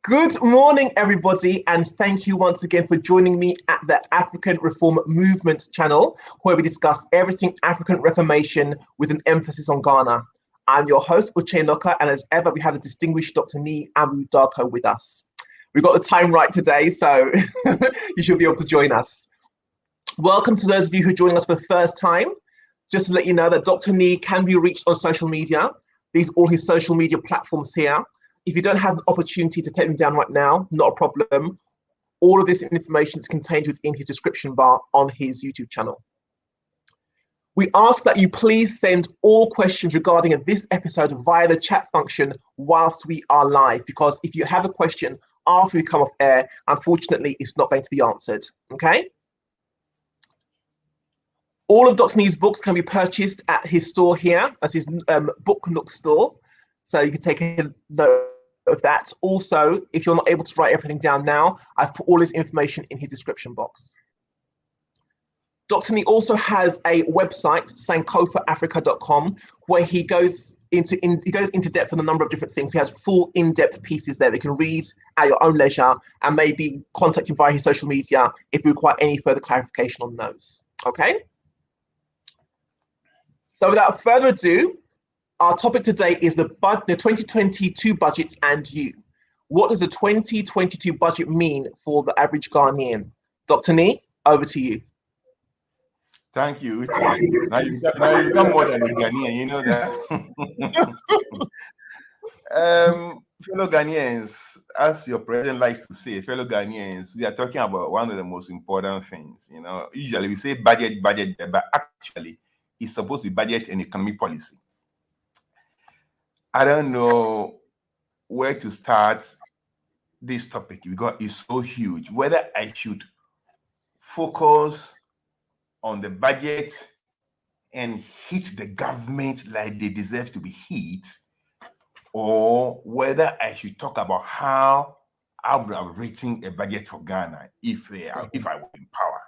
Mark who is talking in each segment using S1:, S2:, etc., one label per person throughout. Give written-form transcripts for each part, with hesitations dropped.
S1: Good morning, everybody, and thank you once again for joining me at the African Reform Movement channel, where we discuss everything African Reformation with an emphasis on Ghana. I'm your host, Uche Noka, and as ever, we have the distinguished Dr. Nii Darko with us. We got the time right today, so you should be able to join us. Welcome to those of you who are joining us for the first time. Just to let you know that Dr. Nii can be reached on social media. These are all his social media platforms here. If you don't have the opportunity to take them down right now, not a problem. All of this information is contained within his description bar on his YouTube channel. We ask that you please send all questions regarding this episode via the chat function whilst we are live, because if you have a question after we come off air, unfortunately, it's not going to be answered, okay? All of Dr. Nii's books can be purchased at his store here, as his Book Nook store. So you can take a note of that. Also, if you're not able to write everything down now, I've put all his information in his description box. Dr. Nii also has a website, sankofaafrica.com, where he goes into depth on a number of different things. He has full in-depth pieces there that you can read at your own leisure, and maybe contact him via his social media if you require any further clarification on those. Okay? So without further ado, our topic today is the 2022 budget and you. What does the 2022 budget mean for the average Ghanaian? Dr. Nii, over to you.
S2: Thank you. Now you've become more than a Ghanaian, you know that. Fellow Ghanaians, as your president likes to say, fellow Ghanaians, we are talking about one of the most important things. You know, usually we say budget, but actually it's supposed to be budget and economic policy. I don't know where to start this topic because it's so huge. Whether I should focus on the budget and hit the government like they deserve to be hit, or whether I should talk about how I would have written a budget for Ghana if I were in power,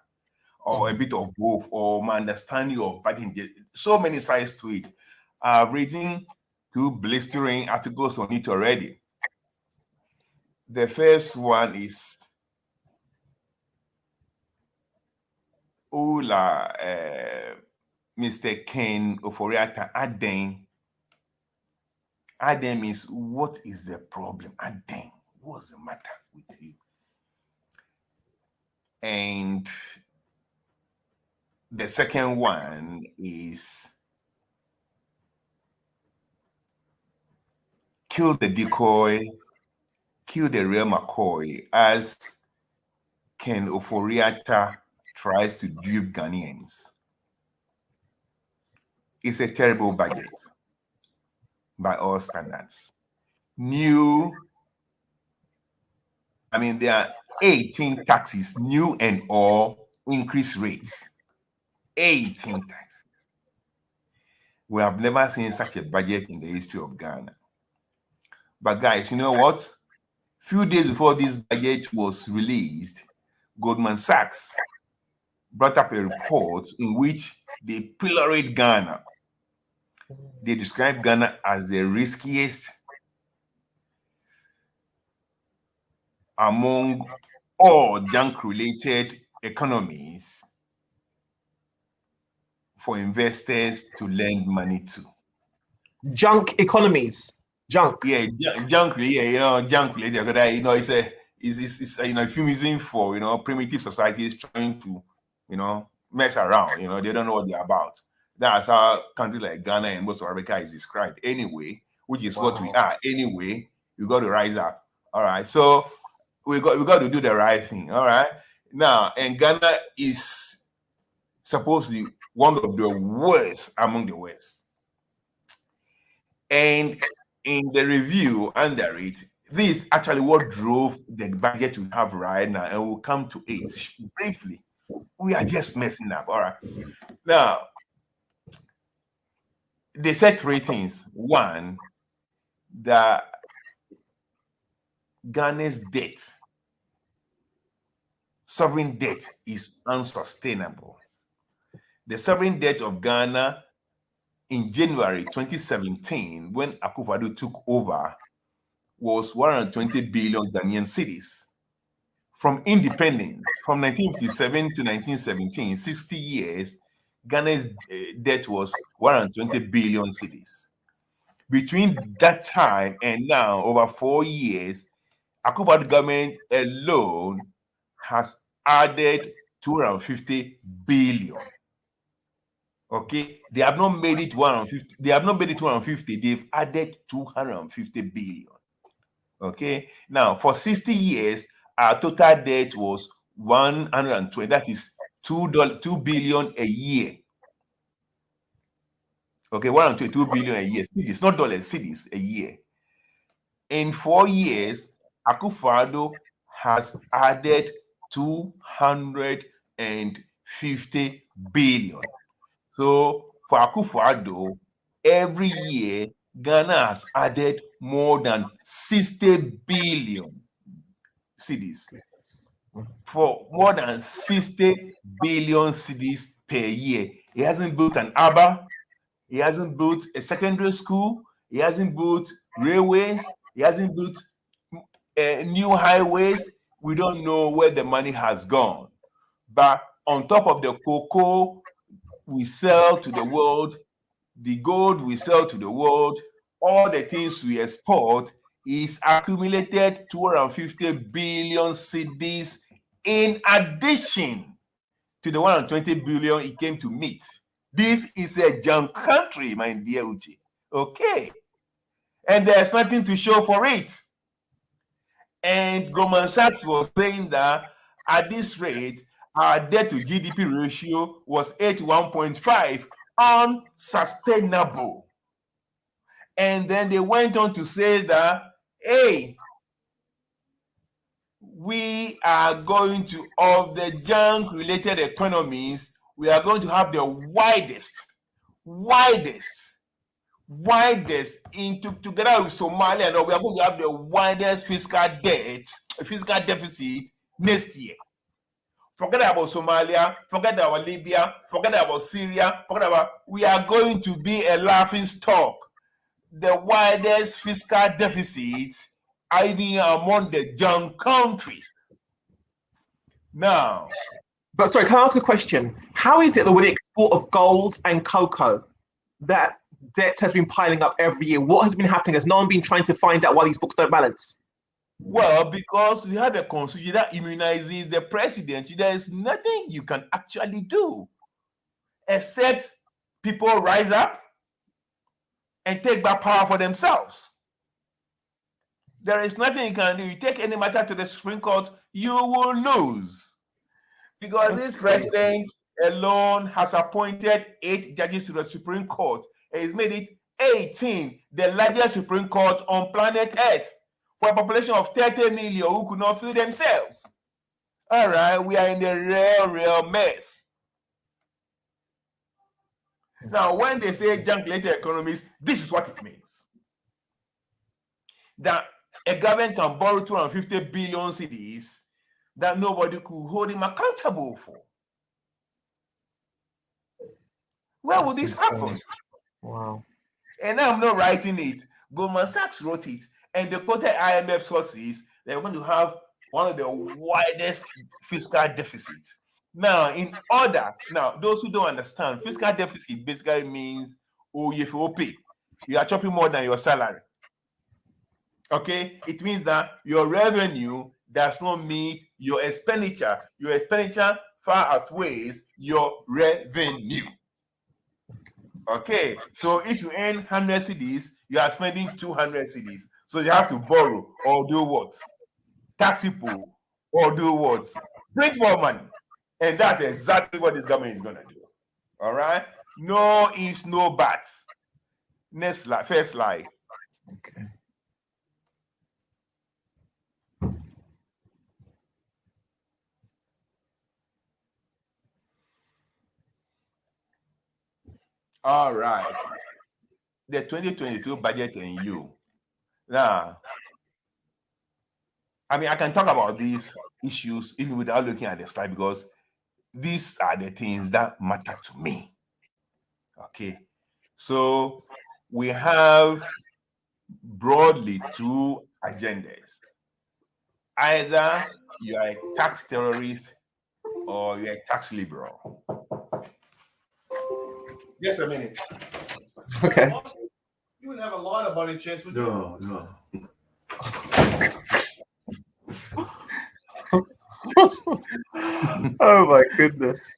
S2: or a bit of both, or my understanding of budget. So many sides to it. Reading 2 blistering articles on it already. The first one is Mr. Ken Oforiatta Aden. Aden means, what is the problem? Aden, what's the matter with you? And the second one is kill the decoy, kill the real McCoy, as Ken Oforiatta tries to dupe Ghanaians. It's a terrible budget by all standards. There are 18 taxes, new and all increase rates. 18 taxes. We have never seen such a budget in the history of Ghana. But guys, you know what? Few days before this budget was released, Goldman Sachs brought up a report in which they pilloried Ghana. They described Ghana as the riskiest among all junk-related economies for investors to lend money to.
S1: Junk economies. Junk.
S2: Yeah, junk. Yeah, junk. It's a euphemism for primitive societies trying to mess around. They don't know what they're about. That's how countries like Ghana and most of Africa is described. Anyway, which is what we are. Anyway, we got to rise up. All right. So we got to do the right thing. All right. Now, and Ghana is supposed to be one of the worst among the worst. And in the review under it, this is actually what drove the budget we have right now, and we'll come to it briefly. We are just messing up. All right. Now, they said 3 things. One, that Ghana's debt, sovereign debt, is unsustainable. The sovereign debt of Ghana in January 2017, when Akufo-Addo took over, was 120 billion Ghanaian cedis. From independence, from 1957 to 1917, 60 years, Ghana's debt was 120 billion cedis. Between that time and now, over 4 years, Akufo-Addo government alone has added 250 billion. Okay, they have not made it 150. They have not made it 250. They've added 250 billion. Okay, now for 60 years, our total debt was 120. That is $2 billion a year. Okay, 122 billion a year. Cities, not dollars, cities a year. In 4 years, Akufo-Addo has added 250 billion. So for Akufo-Addo, every year Ghana has added more than 60 billion cedis. For more than 60 billion cedis per year. He hasn't built an ABA. He hasn't built a secondary school. He hasn't built railways. He hasn't built new highways. We don't know where the money has gone. But on top of the cocoa we sell to the world, the gold we sell to the world, all the things we export is accumulated 250 billion cedis in addition to the 120 billion it came to meet. This is a junk country, my dear Uche. Okay. And there's nothing to show for it. And Goldman Sachs was saying that at this rate, our debt to GDP ratio was 81.5, unsustainable. And then they went on to say that, hey, we are going to, of the junk-related economies, we are going to have the widest together with Somalia, and we are going to have the widest fiscal deficit next year. Forget about Somalia, forget about Libya, forget about Syria, we are going to be a laughing stock. The widest fiscal deficit even among the junk countries. Now,
S1: but sorry, can I ask a question? How is it that with the export of gold and cocoa, that debt has been piling up every year? What has been happening? Has no one been trying to find out why these books don't balance?
S2: Well, because we have a constitution that immunizes the president. There is nothing you can actually do except people rise up and take back power for themselves. There is nothing you can do. You take any matter to the Supreme Court, you will lose. Because this president alone has appointed 8 judges to the Supreme Court. And he's made it 18, the largest Supreme Court on planet Earth, for a population of 30 million who could not feed themselves. All right, we are in a real mess. Now, when they say junk-related economies, this is what it means. That a government can borrow 250 billion cedis that nobody could hold him accountable for. Where would this happen?
S1: Wow.
S2: And I'm not writing it. Goldman Sachs wrote it, and they quoted IMF sources. They're going to have one of the widest fiscal deficits. Now, those who don't understand, fiscal deficit basically means, if you pay, you are chopping more than your salary. Okay, it means that your revenue does not meet your expenditure. Your expenditure far outweighs your revenue. Okay, so if you earn 100 cedis, you are spending 200 cedis. So you have to borrow or do what? Tax people or do what? Print more money. And that's exactly what this government is going to do. All right? No ifs, no buts. Next slide, first slide.
S1: Okay.
S2: All right. The 2022 budget and you. Now, I mean, I can talk about these issues even without looking at the slide because these are the things that matter to me. Okay. So we have broadly 2 agendas. Either you are a tax terrorist or you're a tax liberal. Just a minute.
S1: Okay.
S3: You would have a lot of money chance with
S2: No.
S1: Oh my goodness.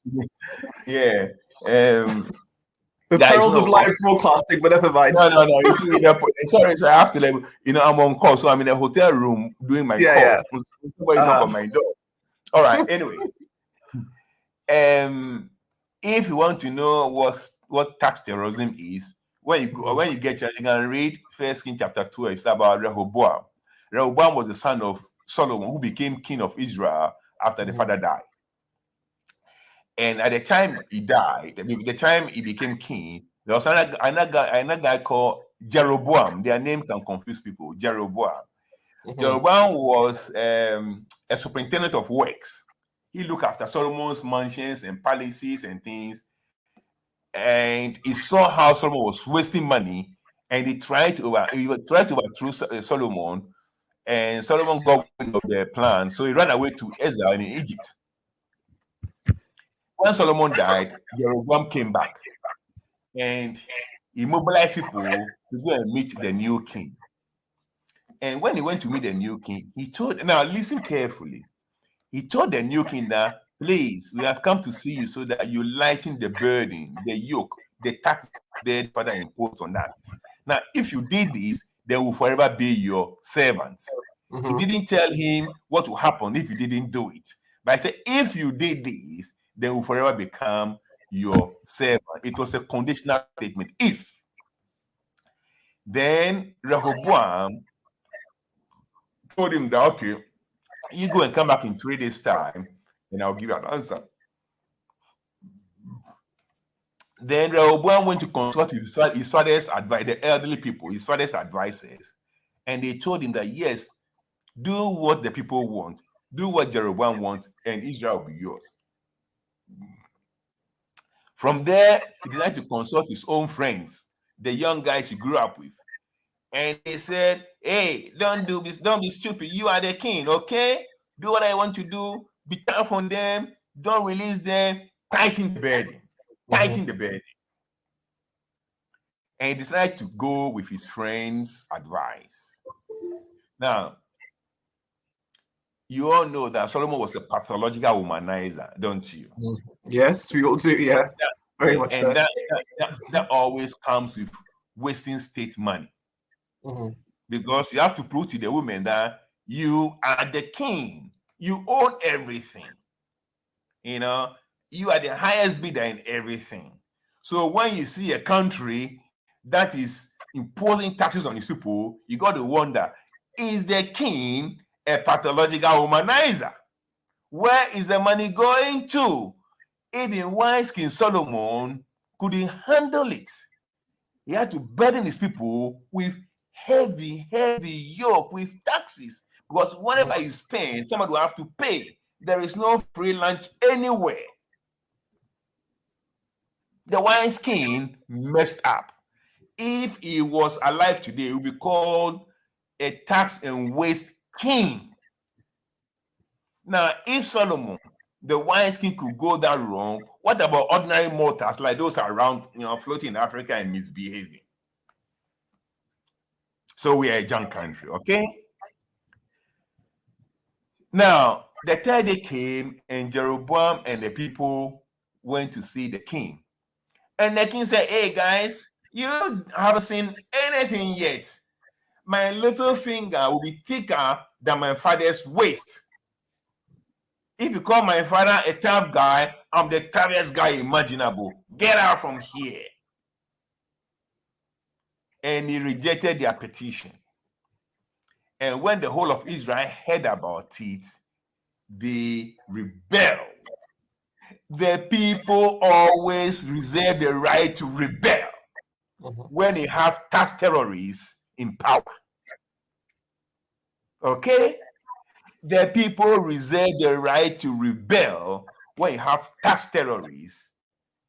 S2: Yeah.
S1: The perils of live broadcasting, but never mind.
S2: No. You see, sorry, I have to let I'm on call, so I'm in a hotel room doing my call.
S1: Yeah.
S2: Somebody knock on my door. All right. Anyway, if you want to know what tax terrorism is, when you get chance, you can read 1 Kings chapter 12. It's about Rehoboam. Rehoboam was the son of Solomon, who became king of Israel after the father died. And at the time he died, the time he became king, there was another guy called Jeroboam. Their name can confuse people. Jeroboam. Jeroboam was a superintendent of works. He looked after Solomon's mansions and palaces and things. And he saw how Solomon was wasting money, and he tried to overthrow Solomon. And Solomon got wind of their plan, so he ran away to Israel in Egypt. When Solomon died, Jeroboam came back and he mobilized people to go and meet the new king. And when he went to meet the new king, now listen carefully. He told the new king that, please, we have come to see you so that you lighten the burden, the yoke, the tax that father imposed on us. Now, if you did this, they will forever be your servants. He didn't tell him what will happen if you didn't do it. But I said, if you did this, they will forever become your servant. It was a conditional statement. If. Then Rehoboam told him that, okay, you go and come back in 3 days' time, and I'll give you an answer. Then Rehoboam went to consult his father's advice, the elderly people, his father's advisors, and they told him that, yes, do what the people want, do what Jeroboam wants, and Israel will be yours. From there, he decided to consult his own friends, the young guys he grew up with. And they said, hey, don't do this, don't be stupid. You are the king, okay? Do what I want to do. Be tough on them. Don't release them. Tighten the burden. Tighten the burden. And he decided to go with his friends' advice. Now, you all know that Solomon was a pathological womanizer, don't you?
S1: Yes, we all do, yeah. Very much so.
S2: And that always comes with wasting state money. Because you have to prove to the women that you are the king. You own everything. You know, you are the highest bidder in everything. So when you see a country that is imposing taxes on its people, you got to wonder, is the king a pathological womanizer? Where is the money going to? Even wise King Solomon couldn't handle it. He had to burden his people with heavy yoke with taxes. Because whenever he spends, somebody will have to pay. There is no free lunch anywhere. The wise king messed up. If he was alive today, he would be called a tax and waste king. Now, if Solomon, the wise king, could go that wrong, what about ordinary mortals like those around, floating in Africa and misbehaving? So we are a junk country, okay? Now, the third day came, and Jeroboam and the people went to see the king. And the king said, hey, guys, you haven't seen anything yet. My little finger will be thicker than my father's waist. If you call my father a tough guy, I'm the toughest guy imaginable. Get out from here. And he rejected their petition. And when the whole of Israel heard about it, they rebelled. The people always reserve the right to rebel when they have tax terrorists in power. Okay? The people reserve the right to rebel when you have tax terrorists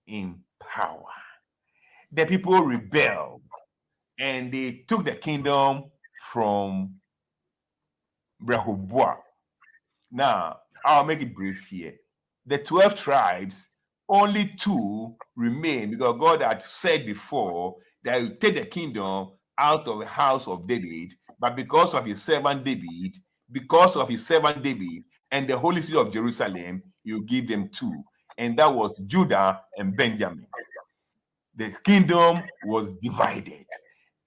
S2: in power. The people rebelled and they took the kingdom from Rehoboam. Now, I'll make it brief here. The 12 tribes, only 2 remain because God had said before that he would take the kingdom out of the house of David, but because of his servant David, and the holy city of Jerusalem, you give them 2, and that was Judah and Benjamin. The kingdom was divided,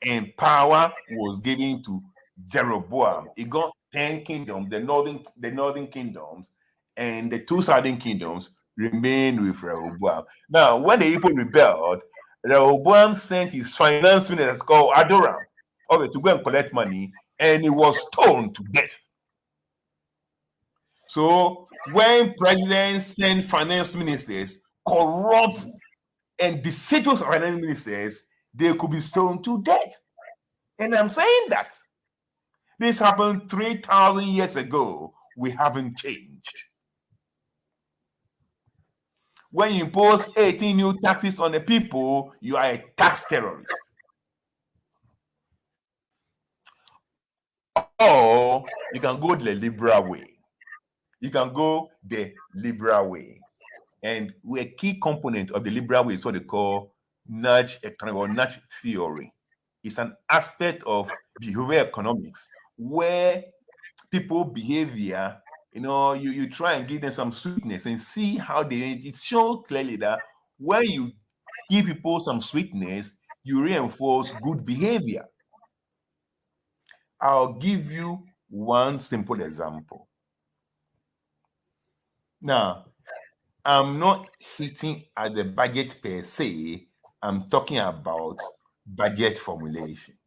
S2: and power was given to Jeroboam. He got 10 kingdoms, the northern kingdoms, and the 2 southern kingdoms remained with Rehoboam. Now, when the people rebelled, Rehoboam sent his finance minister called Adoram to go and collect money, and he was stoned to death. So when presidents send finance ministers, corrupt and deceitful finance ministers, they could be stoned to death. And I'm saying that this happened 3,000 years ago. We haven't changed. When you impose 18 new taxes on the people, you are a tax terrorist. Or you can go the liberal way. And a key component of the liberal way is what they call nudge economics or nudge theory. It's an aspect of behavioral economics where people behavior, you try and give them some sweetness and see how it shows clearly that when you give people some sweetness, you reinforce good behavior. I'll give you one simple example. Now, I'm not hitting at the budget per se. I'm talking about budget formulation.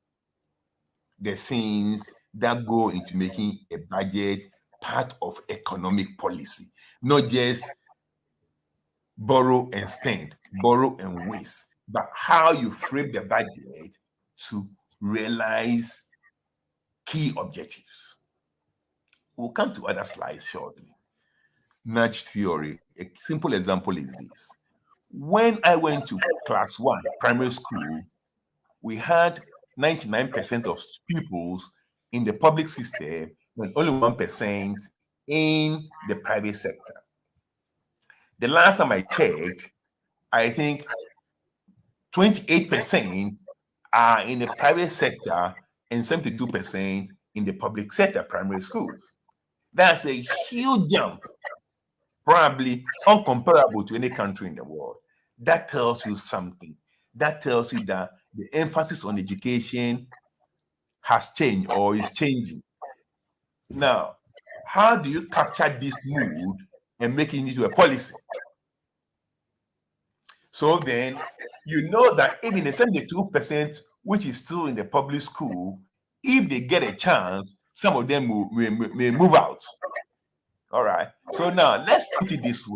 S2: The things that go into making a budget part of economic policy, not just borrow and spend, borrow and waste, but how you frame the budget to realize key objectives. We'll come to other slides shortly. Nudge theory. A simple example is this. When I went to class 1 primary school, we had 99% of pupils in the public system and only 1% in the private sector. The last time I checked, I think 28% are in the private sector and 72% in the public sector primary schools. That's a huge jump, probably uncomparable to any country in the world. That tells you something. That tells you that the emphasis on education has changed or is changing. Now, how do you capture this mood and make it into a policy? So then, you know that even the 72%, which is still in the public school, if they get a chance, some of them may move out. All right. So now, let's put it this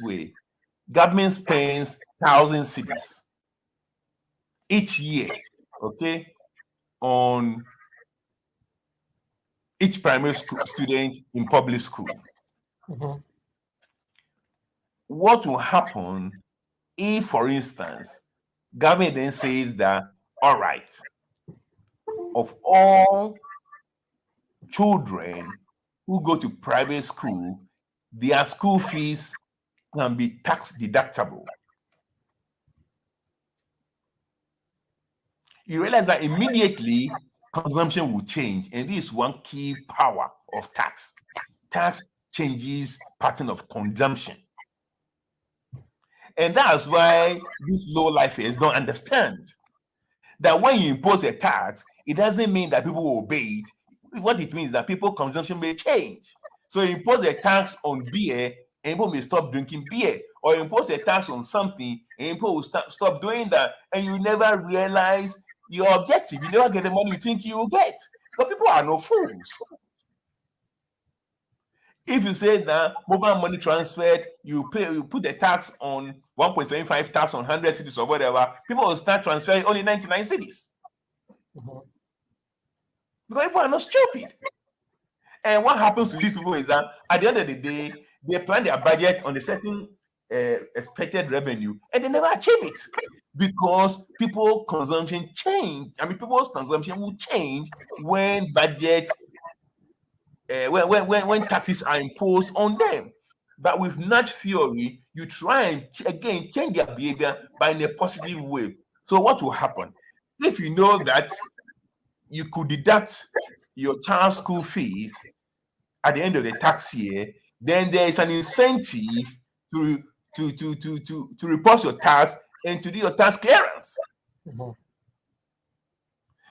S2: way. Government spends 1,000 cedis each year, okay, on each primary school student in public school.
S1: Mm-hmm.
S2: What will happen if, for instance, government then says that, all right, of all children who go to private school, their school fees can be tax deductible. You realize that immediately consumption will change, and this is one key power of tax. Tax changes pattern of consumption. And that's why these low-lifers don't understand that when you impose a tax, it doesn't mean that people will obey it. What it means is that people's consumption may change. So you impose a tax on beer, and people may stop drinking beer. Or you impose a tax on something, and people will stop doing that. And you never realize your objective. You never get the money you think you will get. Because people are no fools. If you say that mobile money transferred, you put the tax on 1.75 tax on 100 cities or whatever, people will start transferring only 99 cities.
S1: Mm-hmm.
S2: Because people are not stupid. And what happens to these people is that at the end of the day, they plan their budget on a certain expected revenue, and they never achieve it because people's consumption change. I mean, people's consumption will change when budget, when taxes are imposed on them. But with nudge theory, you try and again change their behavior by in a positive way. So what will happen if you know that you could deduct your child's school fees at the end of the tax year? Then there is an incentive to report your tax and to do your tax clearance.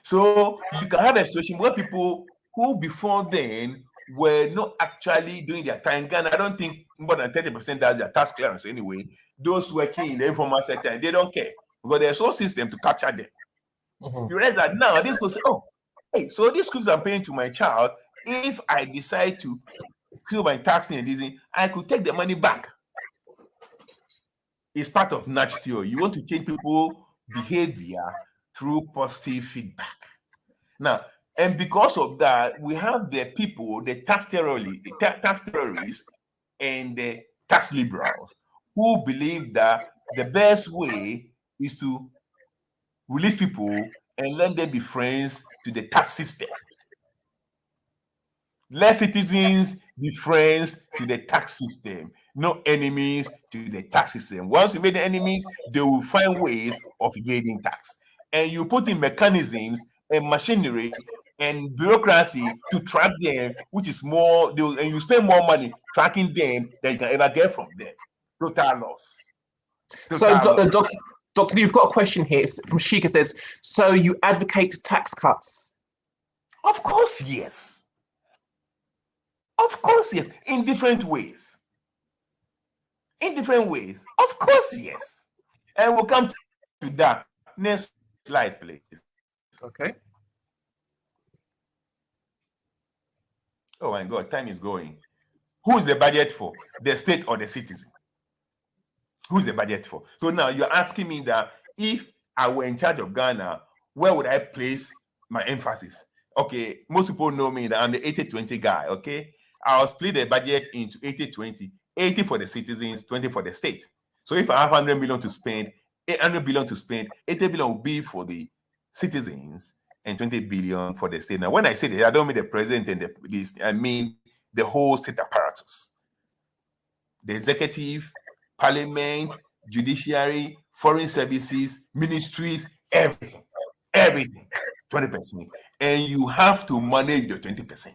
S2: So you can have a situation where people who before then were not actually doing their time. Ghana, I don't think more than 30% does their tax clearance anyway. Those working in the informal sector, they don't care because there's no system to capture them. You realize that now this will say, oh, hey, so these schools I'm paying to my child, if I decide to kill my taxing and this, I could take the money back. It's part of nudge theory. You want to change people's behavior through positive feedback. Now, and because of that, we have the people, the tax terrorists and the tax liberals who believe that the best way is to release people and let them be friends to the tax system. Let citizens be friends to the tax system, not enemies to the tax system. Once you make the enemies, they will find ways of evading tax. And you put in mechanisms and machinery and bureaucracy to track them, which is more, and you spend more money tracking them than you can ever get from them. Total loss.
S1: So, Dr. Nii, you've got a question here from Sheikha. Says, so you advocate tax cuts?
S2: Of course, yes. Of course, yes. In different ways. In different ways. Of course, yes. And we'll come to that. Next slide, please.
S1: Okay.
S2: Oh my God, time is going. Who is the budget for? The state or the citizen? Who's the budget for? So now you're asking me that if I were in charge of Ghana, where would I place my emphasis? Okay, most people know me that I'm the 80-20 guy, okay? I'll split the budget into 80-20, 80 for the citizens, 20 for the state. So if I have 100 million to spend, 800 billion to spend, 80 billion will be for the citizens and 20 billion for the state. Now, when I say that, I don't mean the president and the police, I mean the whole state apparatus. The executive, parliament, judiciary, foreign services, ministries, everything, 20%. And you have to manage the 20%.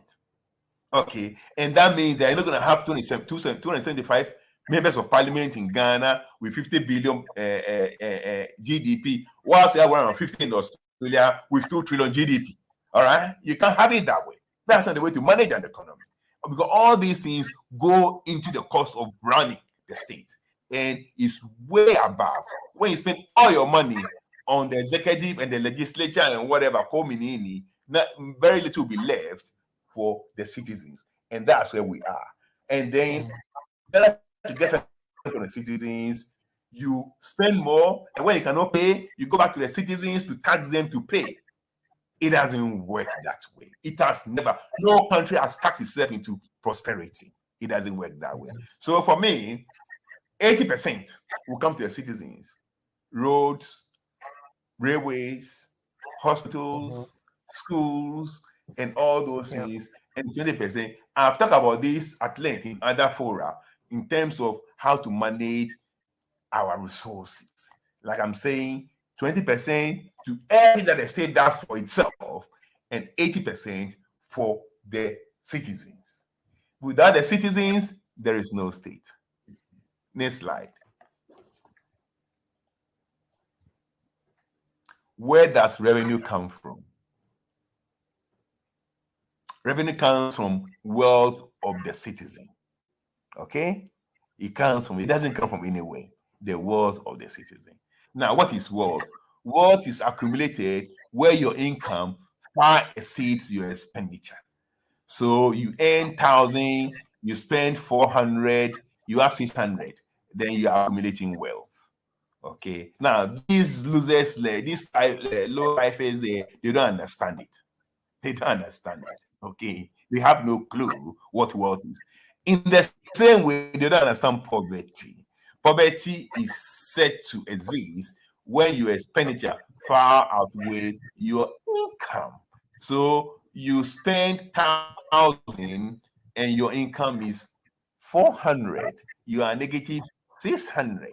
S2: Okay, and that means that you're not going to have 275 members of parliament in Ghana with 50 billion GDP, whilst they are around 15 in Australia with 2 trillion GDP. All right, you can't have it that way. That's not the way to manage an economy, because all these things go into the cost of running the state, and it's way above when you spend all your money on the executive and the legislature and whatever, very little will be left for the citizens, and that's where we are. And then to get something from the citizens, you spend more, and when you cannot pay, you go back to the citizens to tax them to pay. It doesn't work that way. It has never. No country has taxed itself into prosperity. It doesn't work that way. So for me, 80% will come to the citizens: roads, railways, hospitals, schools, and all those things. And 20%, I've talked about this at length in other fora in terms of how to manage our resources. Like I'm saying, 20% to everything that the state does for itself, and 80% for the citizens. Without the citizens, there is no state. Next slide. Where does revenue come from? Revenue comes from wealth of the citizen. Okay? It doesn't come from anywhere. The wealth of the citizen. Now, what is wealth? Wealth is accumulated where your income far exceeds your expenditure. So you earn 1,000, you spend 400, you have 600, then you are accumulating wealth. Okay. Now, these losers, these low lifers, they don't understand it. They don't understand it. Okay, they have no clue what wealth is. In the same way, they don't understand poverty. Poverty is said to exist when your expenditure far outweighs your income. So you spend 1,000 and your income is 400. You are negative 600.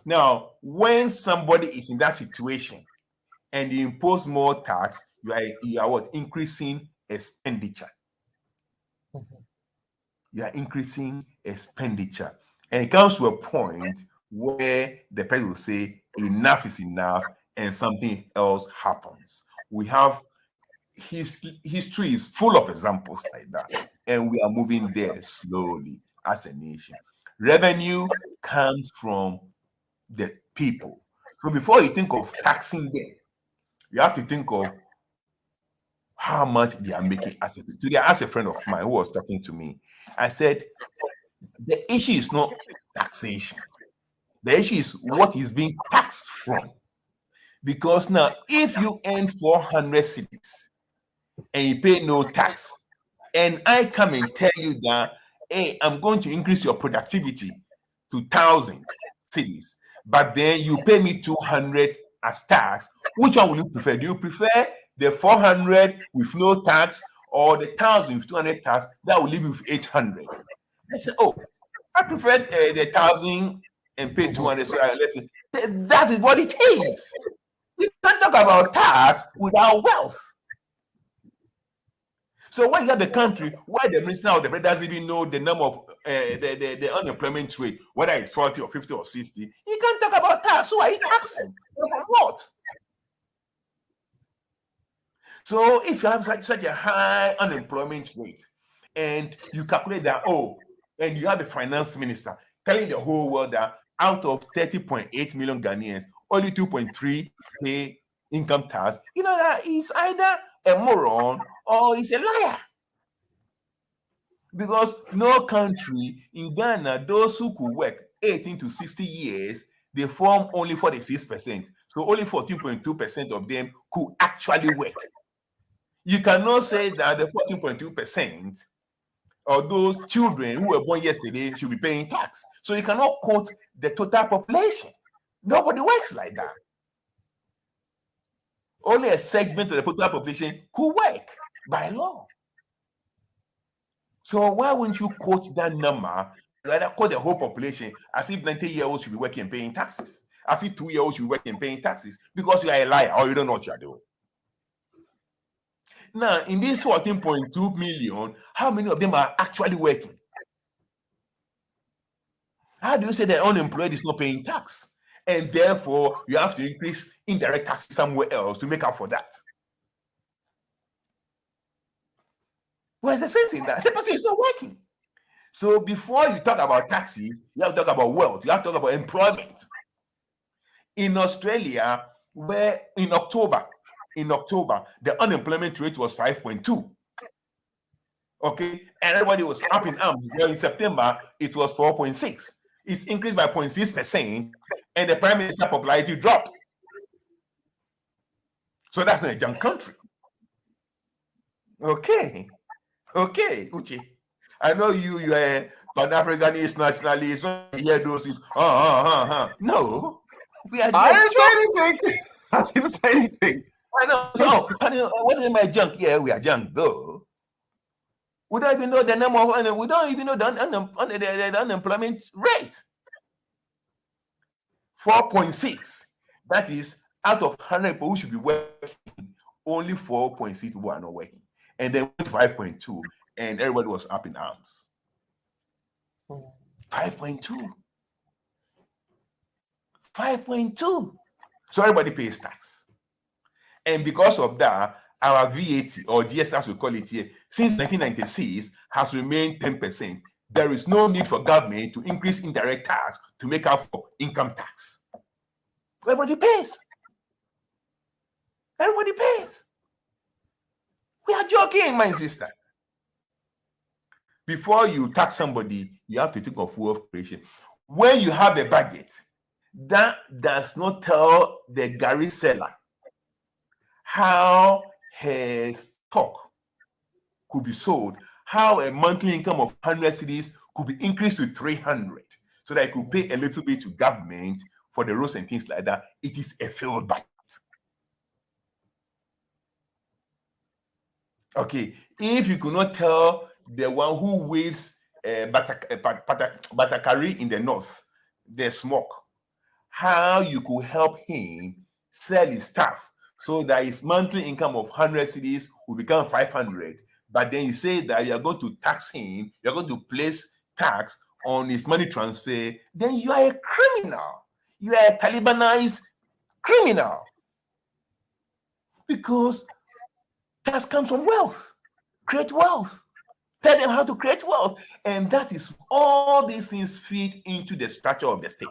S2: Now, when somebody is in that situation and you impose more tax, you are what? Increasing expenditure. You are increasing expenditure. And it comes to a point where the person will say, enough is enough, and something else happens. We have history is full of examples like that, and we are moving there slowly as a nation. Revenue comes from the people. So before you think of taxing them, you have to think of how much they are making as a people. Today, I asked a friend of mine who was talking to me. I said, the issue is not taxation. The issue is what is being taxed from. Because now, if you earn 400 cities and you pay no tax, and I come and tell you that, hey, I'm going to increase your productivity to 1,000 cities, but then you pay me 200 as tax, which one will you prefer? Do you prefer the 400 with no tax or the 1,000 with 200 tax that will leave you with 800? I said, oh, I prefer the 1,000 and pay 200. So let's say that's what it is. You can't talk about tax without wealth. So when you have the country where the minister or the president doesn't even know the number of the unemployment rate, whether it's 40 or 50 or 60, you can't talk about tax. So why are you taxing? For what? So if you have such a high unemployment rate and you calculate that, and you have the finance minister telling the whole world that out of 30.8 million Ghanaians, only 2.3 pay income tax, you know that he's either a moron or he's a liar. Because no country in Ghana, those who could work 18 to 60 years, they form only 46%. So only 14.2% of them could actually work. You cannot say that the 14.2% of those children who were born yesterday should be paying tax. So you cannot quote the total population. Nobody works like that. Only a segment of the total population could work by law. So why wouldn't you quote that number, rather quote the whole population, as if 90-year-olds should be working and paying taxes, as if 2-year-olds should be working and paying taxes, because you are a liar or you don't know what you are doing. Now, in these 14.2 million, how many of them are actually working? How do you say the unemployed is not paying tax? And therefore, you have to increase indirect taxes somewhere else to make up for that. Where's the sense in that? The person is not working. So before you talk about taxes, you have to talk about wealth. You have to talk about employment. In Australia, where in October, the unemployment rate was 5.2. Okay, and everybody was up in arms. Well, in September, it was 4.6. It's increased by 0.6%, and the prime minister popularity dropped. So that's not a young country. Okay, Uche. I know you are a Pan-Africanist nationalist. When you hear those things, no, we are.
S1: I didn't say anything. I didn't say anything.
S2: I know. So, what is my junk? Yeah, we are junk though. We don't even know the number of, we don't even know the unemployment rate. 4.6. That is out of 100 people who should be working, only 4.6 people are not working. And then 5.2, and everybody was up in arms. 5.2. 5.2. So everybody pays tax. And because of that, our VAT, or GST as we call it here, since 1996 has remained 10%. There is no need for government to increase indirect tax to make up for income tax. Everybody pays. Everybody pays. We are joking, my sister. Before you tax somebody, you have to think of wealth creation. When you have a budget, that does not tell the Gary seller how his stock could be sold, how a monthly income of 100 cedis could be increased to 300. so that you could pay a little bit to government for the roads and things like that, it is a failed budget. Okay, if you could not tell the one who waits Batakari in the north, the smoke, how you could help him sell his stuff so that his monthly income of 100 cedis will become 500. But then you say that you are going to tax him, you're going to place tax on his money transfer, then you are a criminal. You are a Talibanized criminal. Because tax comes from wealth. Create wealth. Tell them how to create wealth. And that is all these things feed into the structure of the state.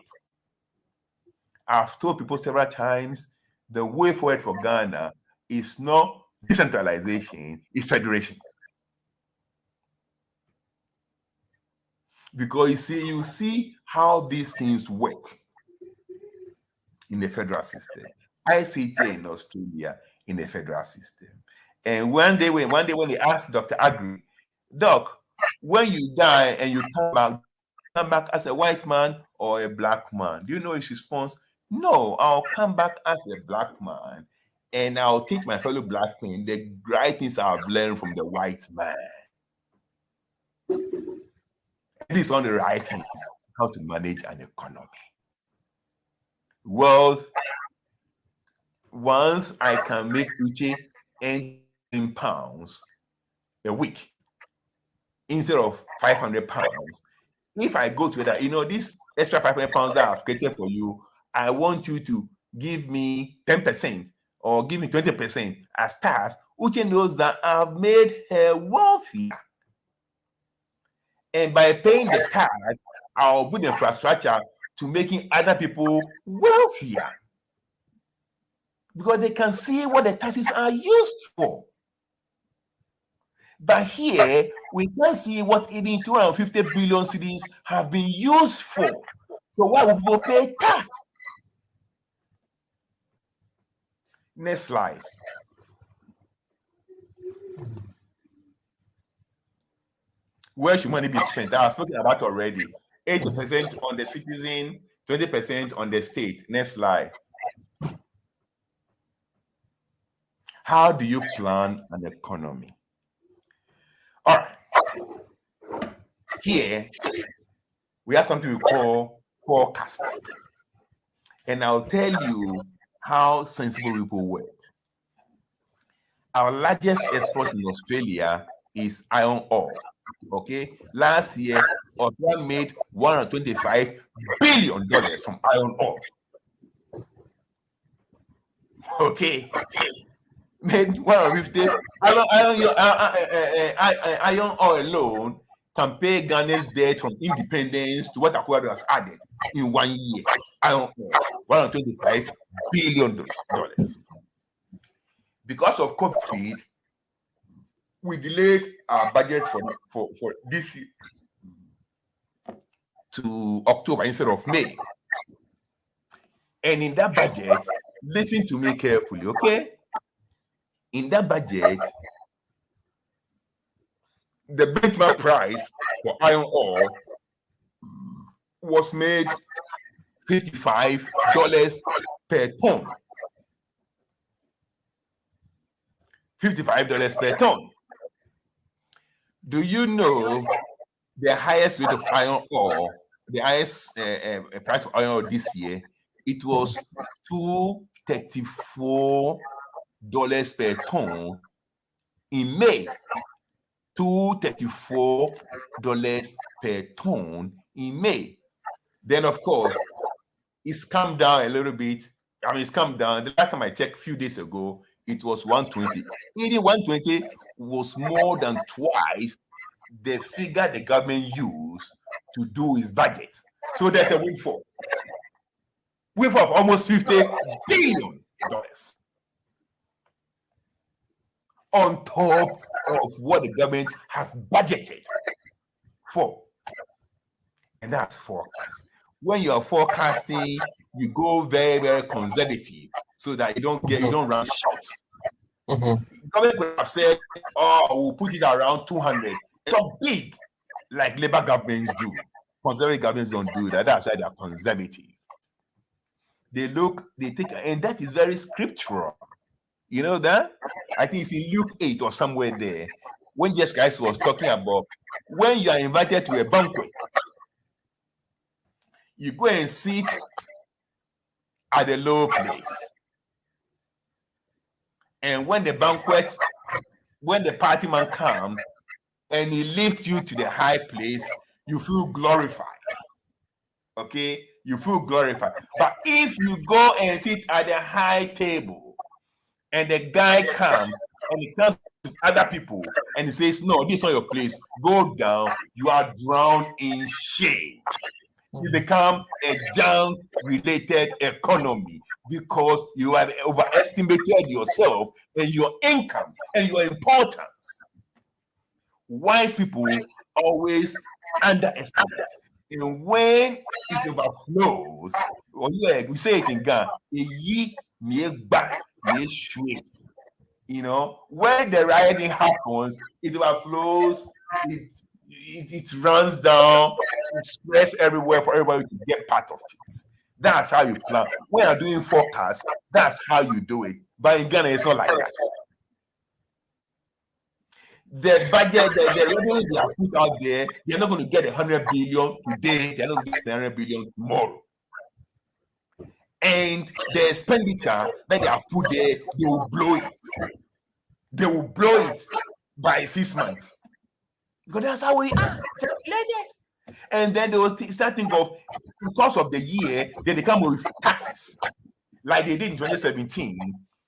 S2: I've told people several times, the way forward for Ghana is not decentralization, it's federation. Because you see how these things work in the federal system. I see it in Australia in the federal system. And one day when they asked Dr. Agri, Doc, when you die and you come back as a white man or a black man, do you know his response? No, I'll come back as a black man and I'll teach my fellow black men the right things I've learned from the white man. This is on the right things, how to manage an economy. Wealth, once I can make Uche £10 a week instead of £500, if I go to that, this extra £500 that I've created for you, I want you to give me 10% or give me 20% as tax. Uche knows that I've made her wealthy. And by paying the tax, I'll build infrastructure to making other people wealthier. Because they can see what the taxes are used for. But here, we can see what even 250 billion cedis have been used for. So why would people pay tax? Next slide. Where should money be spent? I was talking about already. 80% on the citizen, 20% on the state. Next slide. How do you plan an economy? All right. Here, we have something we call forecast. And I'll tell you how sensible people work. Our largest export in Australia is iron ore. Okay, last year, Australia made $125 billion from iron ore. Okay, made 150. Iron ore alone can pay Ghana's debt from independence to what Akua has added in 1 year. Iron ore, $125 billion. Because of COVID, we delayed our budget for this year to October instead of May. And in that budget, listen to me carefully, okay? In that budget, the benchmark price for iron ore was made $55 per ton. $55 per ton. Do you know the highest rate of iron ore, the highest price of iron ore this year? It was $234 per ton in May. $234 per ton in May. Then, of course, it's come down a little bit. I mean, it's come down. The last time I checked a few days ago, it was 120. Even 120 was more than twice the figure the government used to do its budget. So there's a windfall. Windfall of almost $50 billion on top of what the government has budgeted for. And that's forecast. When you are forecasting, you go very, very conservative so that you don't run short. Mm-hmm. Government would have said, we'll put it around 200. It's not big like Labour governments do. Conservative governments don't do that. That's why they're conservative. They take, and that is very scriptural. You know that? I think it's in Luke 8 or somewhere there, when Jesus Christ was talking about when you are invited to a banquet, you go and sit at the low place. And when the party man comes and he lifts you to the high place, you feel glorified. Okay? You feel glorified. But if you go and sit at the high table and the guy comes and he comes with other people and he says, no, this is not your place, go down, you are drowned in shame. You become a junk-related economy because you have overestimated yourself and your income and your importance. Wise people always underestimate. And when it overflows, or like we say it in Ghana, you know, when the rioting happens, it overflows, it runs down, it spreads everywhere for everybody to get part of it. That's how you plan. When you're doing forecast, that's how you do it. But in Ghana, it's not like that. The budget, the revenue they are put out there, they're not going to get 100 billion today, they're not going to get 100 billion tomorrow. And the expenditure that they have put there, they will blow it. They will blow it by 6 months. Because that's how we are. And then they will start thinking of, because of the year, then they come with taxes. Like they did in 2017,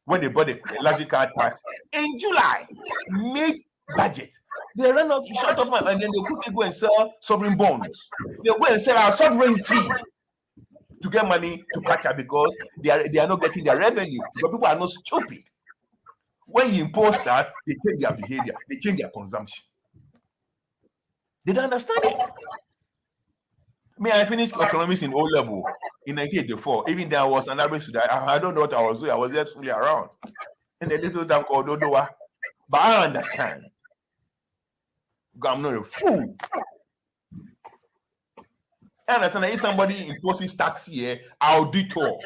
S2: when they bought the electric car tax. In July, mid-budget, they run out short of money, and then they quickly go and sell sovereign bonds. They go and sell our sovereignty to get money to catch up because they are not getting their revenue. But people are not stupid. When you impose tax, they change their behavior, they change their consumption. They don't understand it. I finished economics in O-level in 1984. Even there was an average student. I don't know what I was doing. I was just fully around. In a little town called Dodowa. But I understand. I'm not a fool. I understand that if somebody imposes tax here, I'll detour.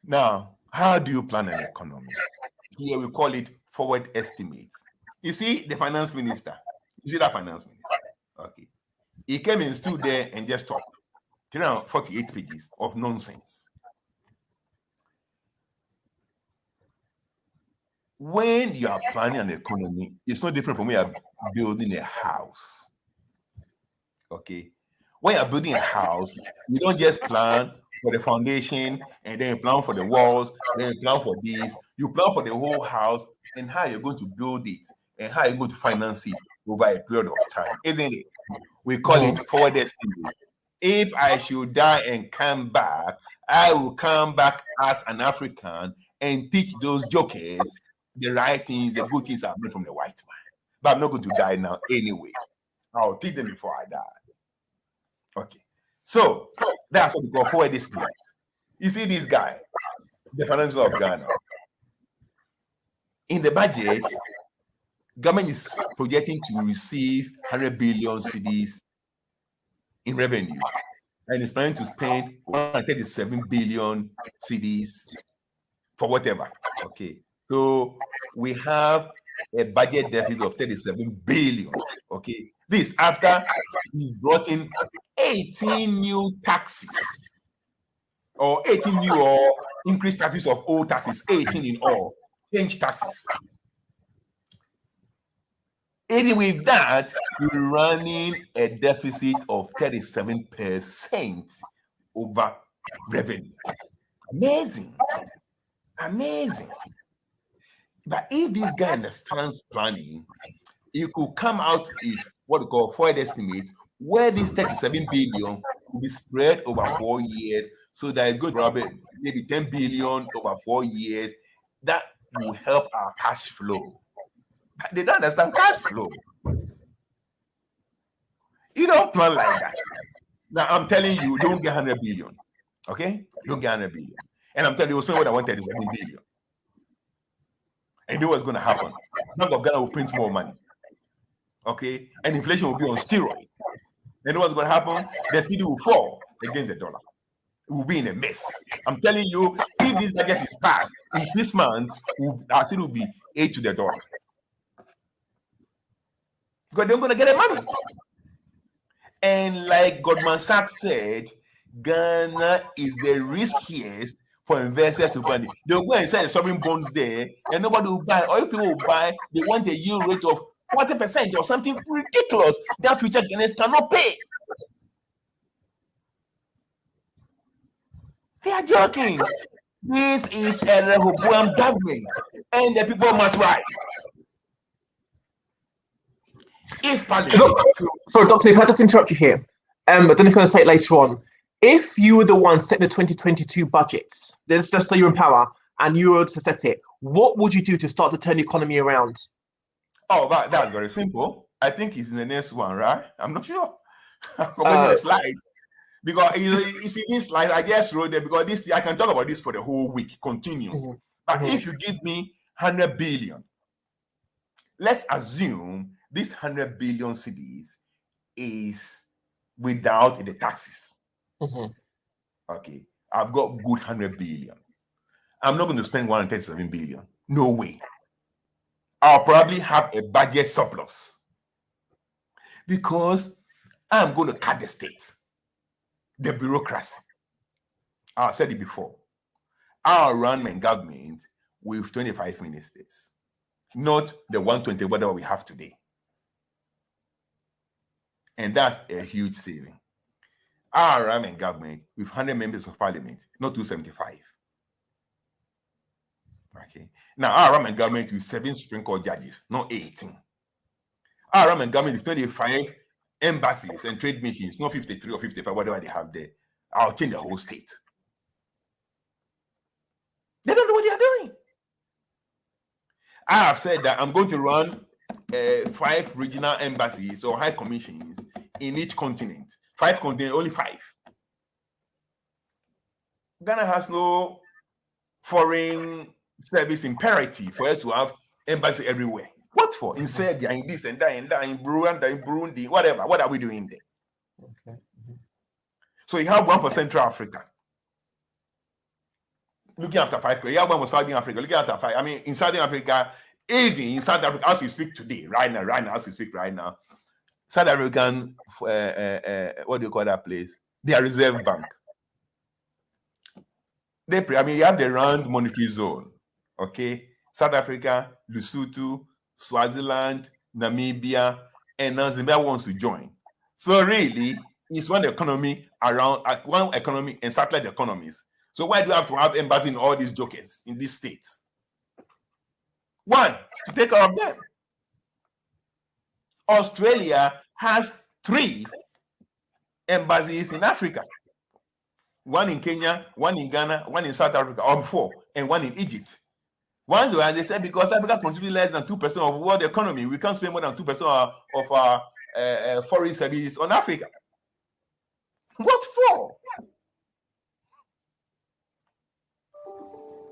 S2: Now, how do you plan an economy? Here we call it forward estimates. You see the finance minister. You see that finance minister? Okay. He came and stood there and just talked. 348 pages of nonsense. When you are planning an economy, it's no different from when you are building a house. Okay. When you're building a house, you don't just plan for the foundation and then you plan for the walls, then you plan for this. You plan for the whole house and how you're going to build it and how you're going to finance it over a period of time, isn't it? We call it forward estimate. If I should die and come back, I will come back as an African and teach those jokers the right things, the good things I've learned from the white man. But I'm not going to die now anyway. I'll teach them before I die. Okay. So that's what we call forward estimate. You see this guy, the finance of Ghana. In the budget, government is projecting to receive 100 billion cedis in revenue, and is planning to spend 137 billion cedis for whatever. Okay, so we have a budget deficit of 37 billion. Okay, this after he's brought in 18 new taxes, or 18 new or increased taxes of old taxes, 18 in all, change taxes. And with that, we're running a deficit of 37% over revenue. Amazing. Amazing. But if this guy understands planning, he could come out with what we call forward estimate, where this 37 billion will be spread over 4 years, so that it's going to be maybe 10 billion over 4 years. That will help our cash flow. They don't understand cash flow. You don't plan like that. Now, I'm telling you, don't get 100 billion. Okay? Don't get 100 billion. And I'm telling you, spend what I want 37 billion. And you know what's going to happen? Bank of Ghana will print more money. okay, and inflation will be on steroids. And what's going to happen? The cedi will fall against the dollar. It will be in a mess. I'm telling you, if this budget is passed in 6 months, our cedi will be 8 to the dollar. Because they're going to get the money. And like Goldman Sachs said, Ghana is the riskiest for investors to fund it. They'll go and sell the sovereign bonds there, and nobody will buy. Or if people will buy, they want a yield rate of 40% or something ridiculous that future Ghanaians cannot pay. They are joking. This is a Rehoboam government, and the people must rise. If
S1: sorry, Doctor, can I just interrupt you here? I don't know if you're going to say it later on. If you were the one setting the 2022 budget, let's just say you're in power and you were to set it, what would you do to start to turn the economy around?
S2: Oh, that's very simple. I think it's in the next one, right? I'm not sure. I'm the slides. Because you see this slide, I just wrote there because this I can talk about this for the whole week, continuous. Mm-hmm. But if you give me 100 billion, let's assume this 100 billion cedis is without the taxes. Mm-hmm. Okay, I've got good 100 billion. I'm not going to spend 137 billion. No way. I'll probably have a budget surplus because I'm going to cut the state, the bureaucracy. I've said it before. I'll run my government with 25 ministers, not the 120 whatever we have today. And that's a huge saving. I'll run my government with 100 members of parliament, not 275. Okay. Now, I'll run my government with 7 Supreme Court judges, not 18. I'll run my government with 25 embassies and trade missions, not 53 or 55, whatever they have there. I'll change the whole state. They don't know what they are doing. I have said that I'm going to run 5 regional embassies or high commissions in each continent. 5 continents, only 5. Ghana has no foreign service imperative for us to have embassy everywhere. What for? In Serbia, in this and that, in Burundi, whatever. What are we doing there? Okay. Mm-hmm. So you have one for Central Africa. Looking after 5. You have one for Southern Africa. Looking after 5. I mean, in Southern Africa, even in South Africa, as we speak today, right now, as we speak right now, South African, what do you call that place? Their Reserve Bank. You have the round monetary zone. Okay, South Africa, Lesotho, Swaziland, Namibia, and now Zimbabwe wants to join. So really, it's one economy and satellite economies. So why do you have to have embassy in all these jokers in these states? One, to take care of them. Australia has 3 embassies in Africa. 1 in Kenya, 1 in Ghana, 1 in South Africa, or 4, and 1 in Egypt. One, as they said, because Africa contributes less than 2% of world economy, we can't spend more than 2% of our foreign services on Africa. What for?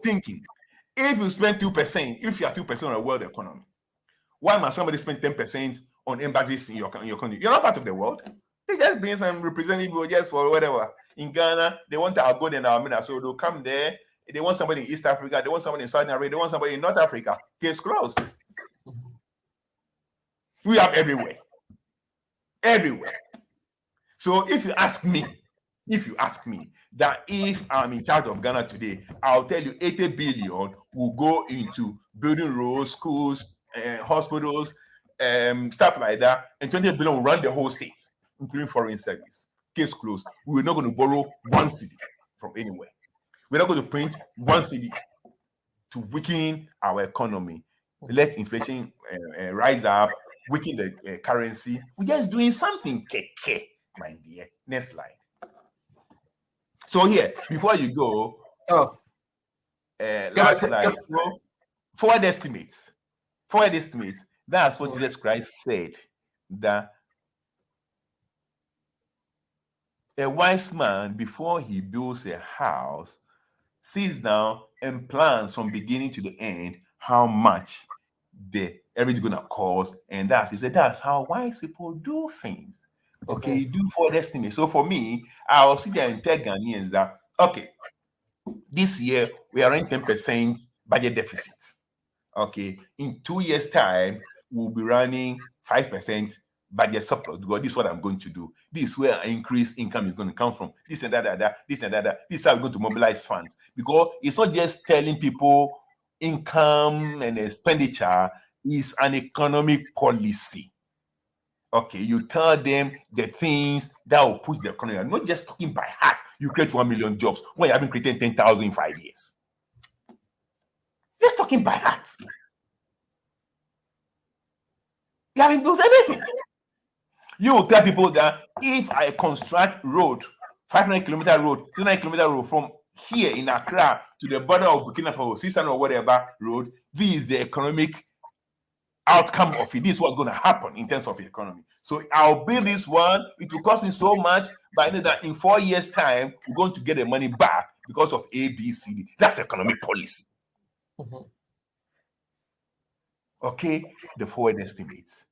S2: Thinking. If you spend 2%, if you are 2% of the world economy, why must somebody spend 10% on embassies in your country? You're not part of the world. They just bring some representative just for whatever. In Ghana, they want our gold and our mineral, so they'll come there. They want somebody in East Africa, they want somebody in Southern Arabia, they want somebody in North Africa. Case closed. We have everywhere. Everywhere. So if you ask me that if I'm in charge of Ghana today, I'll tell you 80 billion will go into building roads, schools, hospitals, stuff like that, and 20 billion will run the whole state, including foreign service. Case closed. We're not going to borrow 1 cedi from anywhere. We're not going to print 1 cedi to weaken our economy, let inflation rise up, weaken the currency. We're just doing something, my dear. Next slide. So here, before you go, last slide. So, forward estimates. That's what Jesus Christ said, that a wise man, before he builds a house, sits down and plans from beginning to the end how much everything's gonna cost, and that's how wise people do things. Okay, you do forward estimate. So for me, I'll sit there and tell Ghanaians that okay, this year we are in 10% budget deficit. Okay, in 2 years' time, we'll be running 5% budget surplus because this is what I'm going to do. This is where increased income is going to come from. This and that. This and that. This is how we're going to mobilize funds. Because it's not just telling people income and expenditure, it's an economic policy. Okay, you tell them the things that will push the economy. I'm not just talking by heart. You create 1 million jobs when you haven't created 10,000 in 5 years. Just talking by heart. You haven't built anything. You will tell people that if I construct road, 500-kilometer road, 600-kilometer road from here in Accra to the border of Burkina Faso, 600 or whatever road, this is the economic outcome of it. This is what's going to happen in terms of the economy. So I'll build this one. It will cost me so much, but I know that in 4 years' time, we're going to get the money back because of A, B, C, D. That's economic policy. Okay, the forward estimates.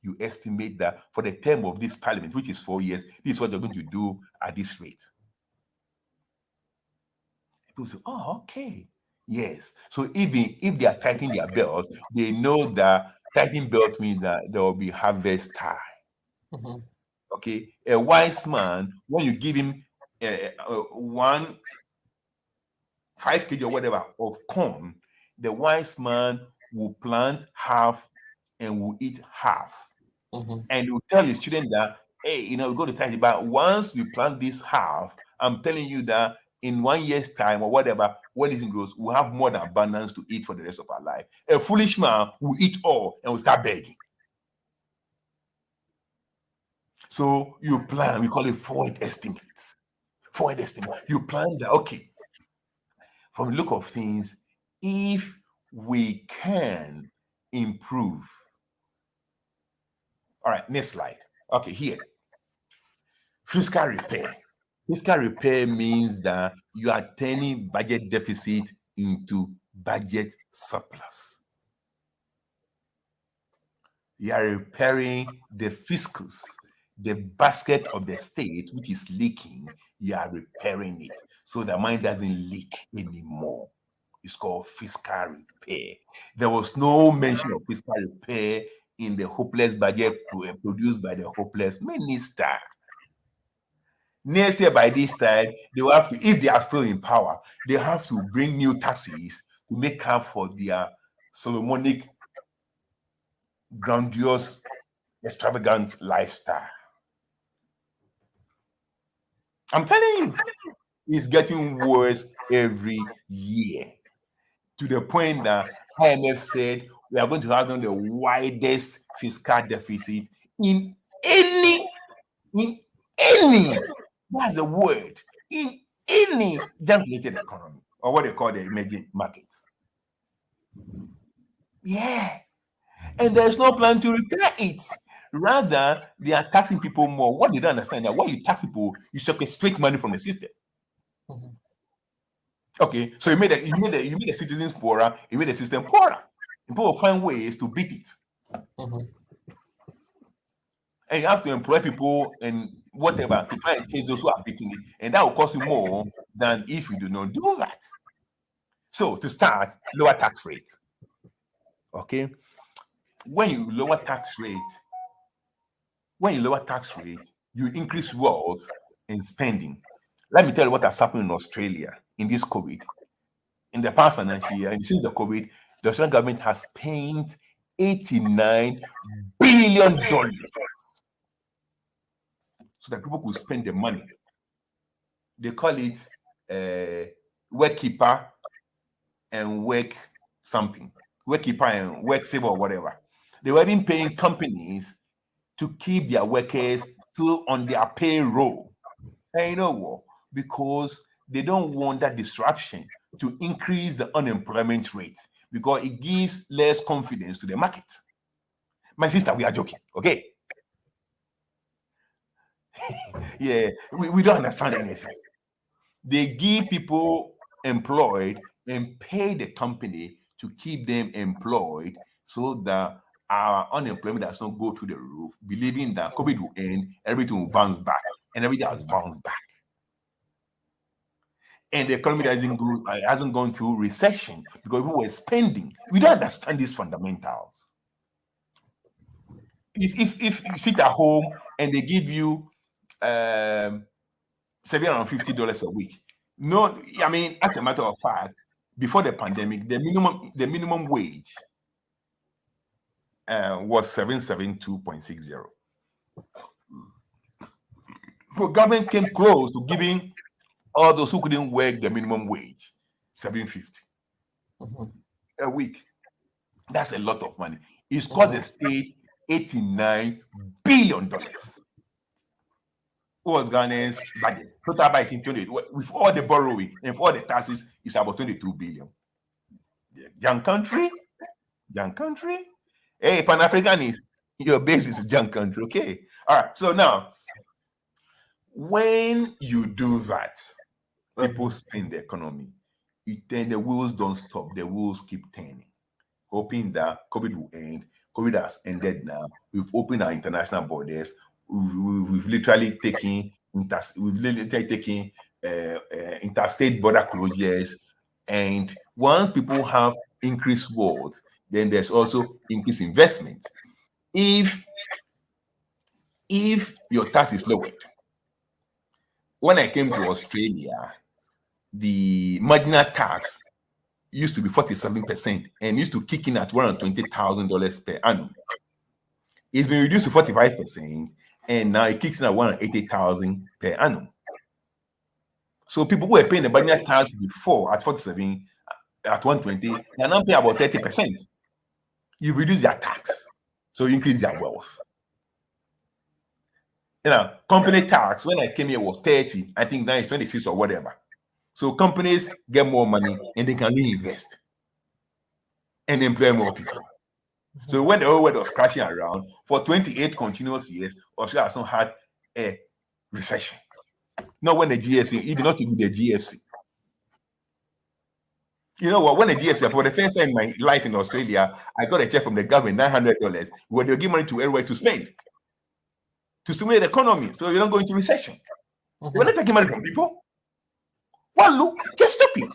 S2: You estimate that for the term of this parliament, which is 4 years, this is what they're going to do at this rate. People say, oh, okay. Yes. So even if they are tightening their belt, they know that tightening belt means that there will be harvest time. Okay. A wise man, when you give him 1 5 kg or whatever of corn, the wise man will plant half and will eat half. And he'll tell his children that, hey, we go to tithe, but once we plant this half, I'm telling you that in 1 year's time or whatever, when it grows, we'll have more than abundance to eat for the rest of our life. A foolish man will eat all and will start begging. So you plan, we call it forward estimates. Forward estimate. You plan that, okay, from the look of things, if we can improve. All right, next slide. Okay, here. Fiscal repair. Fiscal repair means that you are turning budget deficit into budget surplus. You are repairing the fiscus, the basket of the state which is leaking. You are repairing it so that money doesn't leak anymore. It's called fiscal repair. There was no mention of fiscal repair in the hopeless budget produced by the hopeless minister. Next year, by this time, they will have to, if they are still in power, they have to bring new taxes to make up for their Solomonic, grandiose, extravagant lifestyle. I'm telling you, it's getting worse every year, to the point that IMF said we are going to have the widest fiscal deficit in any, that's the word, in any junk-related economy, or what they call the emerging markets. Yeah. And there's no plan to repair it. Rather, they are taxing people more. What they don't understand that when you tax people, you sequestrate money from the system. Okay, so you made the citizens poorer, you made the system poorer. People will find ways to beat it. And you have to employ people and whatever to try and change those who are beating it. And that will cost you more than if you do not do that. So to start, lower tax rate. Okay. When you lower tax rate, you increase wealth and spending. Let me tell you what has happened in Australia in this COVID. In the past financial year, and since the COVID, the Australian government has spent $89 billion so that people could spend the money. They call it work keeper and work something. Work keeper and work saver or whatever. They were even paying companies to keep their workers still on their payroll. And you know what? Because they don't want that disruption to increase the unemployment rate, because it gives less confidence to the market. My sister, we are joking, okay? Yeah, we don't understand anything. They give people employed and pay the company to keep them employed so that our unemployment does not go through the roof, believing that COVID will end, everything will bounce back, and everything has bounced back. And the economy hasn't gone through recession because people were spending. We don't understand these fundamentals. If you sit at home and they give you $750 a week, no, I mean, as a matter of fact, before the pandemic, the minimum wage was 772.60. So government came close to giving all those who couldn't work the minimum wage, $750 a week. That's a lot of money. It's cost the state $89 billion. What was Ghana's budget? Total by 28. With all the borrowing and for all the taxes, it's about 22 billion. Young country. Hey, Pan-Africanist, your base is a young country, okay? All right, so now, when you do that, people spend the economy, then the wheels don't stop, the wheels keep turning, hoping that COVID will end. COVID has ended now. We've opened our international borders. We've literally taken interstate border closures, and once people have increased wealth, then there's also increased investment. If your tax is lowered, when I came to Australia, the marginal tax used to be 47% and used to kick in at $120,000 per annum. It's been reduced to 45%, and now it kicks in at $180,000 per annum. So people who were paying the marginal tax before at 47, at 120, they're now paying about 30%. You reduce their tax, so you increase their wealth. Company tax, when I came here, was 30. I think now it's 26 or whatever. So companies get more money and they can reinvest and employ more people. So when the whole world was crashing around, for 28 continuous years, Australia has not had a recession. Not when the GFC, even not even the GFC. You know what? When the GFC, for the first time in my life in Australia, I got a check from the government, $900, where they give money to everywhere to spend, to stimulate the economy, so you don't go into recession. They were not taking money from people. Well, look, just stop it.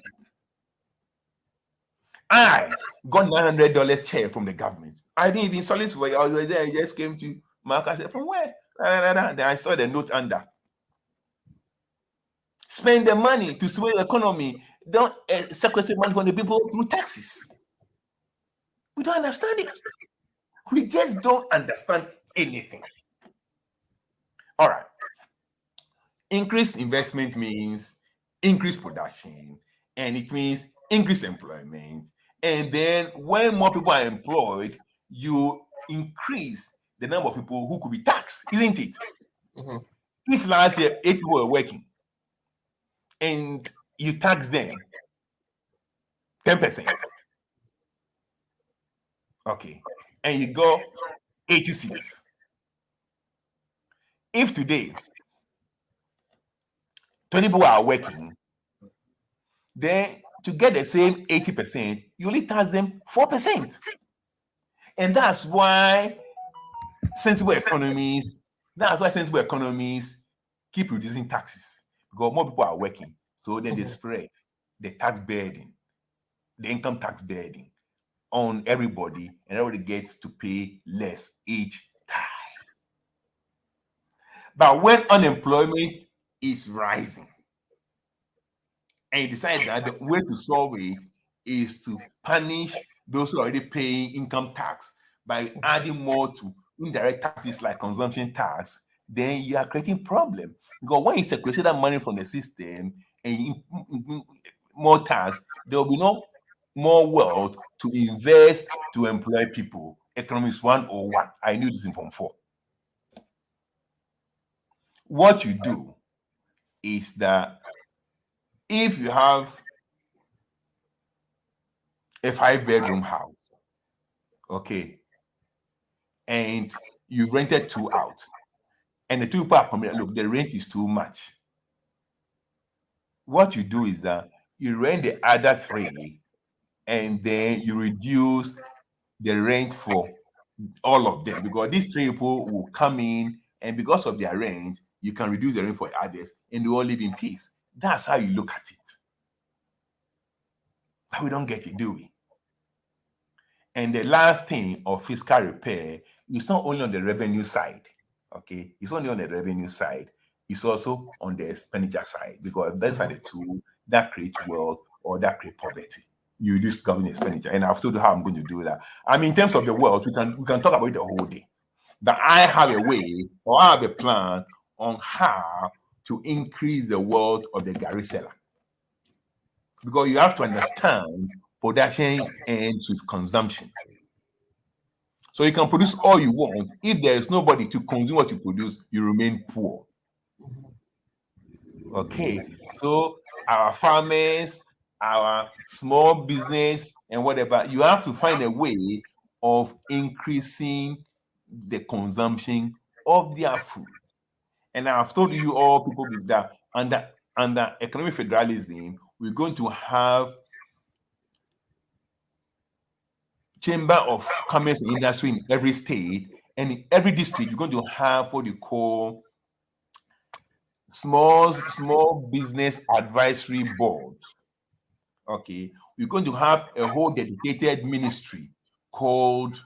S2: I got $900 check from the government. I didn't even solicit for it. I was there. I just came to Mark. I said, from where? Then I saw the note under. Spend the money to stimulate the economy. Don't sequester money from the people through taxes. We don't understand it. We just don't understand anything. All right. Increased investment means increased production, and it means increased employment. And then when more people are employed, you increase the number of people who could be taxed, isn't it? If last year 8 people were working and you tax them 10%, okay, and you go 80 cities. If today 20 people are working, then to get the same 80%, you only tax them 4%. And that's why sensible economies keep reducing taxes, because more people are working. So then they spread the tax burden, the income tax burden on everybody, and everybody gets to pay less each time. But when unemployment is rising, and you decide that the way to solve it is to punish those who are already paying income tax by adding more to indirect taxes like consumption tax, then you are creating problem. Because when you sequester that money from the system and more tax, there will be no more wealth to invest to employ people. Economics 101. I knew this in Form 4. What you do is that if you have a 5-bedroom house, okay, and you rented 2 out, and the 2 people are coming, look, the rent is too much. What you do is that you rent the other 3 and then you reduce the rent for all of them, because these three people will come in, and because of their rent, you can reduce the rent for others, and they all live in peace. That's how you look at it. But we don't get it, do we? And the last thing of fiscal repair is not only on the revenue side, okay? It's only on the revenue side. It's also on the expenditure side, because those are the two that create wealth or that create poverty. You reduce government expenditure, and I've told you how I'm going to do that. I mean, in terms of the wealth, we can talk about it the whole day. But I have a way, or I have a plan on how to increase the wealth of the Gary seller, because you have to understand production ends with consumption. So you can produce all you want. If there is nobody to consume what you produce, you remain poor. Okay. So our farmers, our small business, and whatever, you have to find a way of increasing the consumption of their food. And I've told you all people that under economic federalism, we're going to have chamber of commerce and industry in every state, and in every district, you're going to have what you call small business advisory board. Okay, we're going to have a whole dedicated ministry called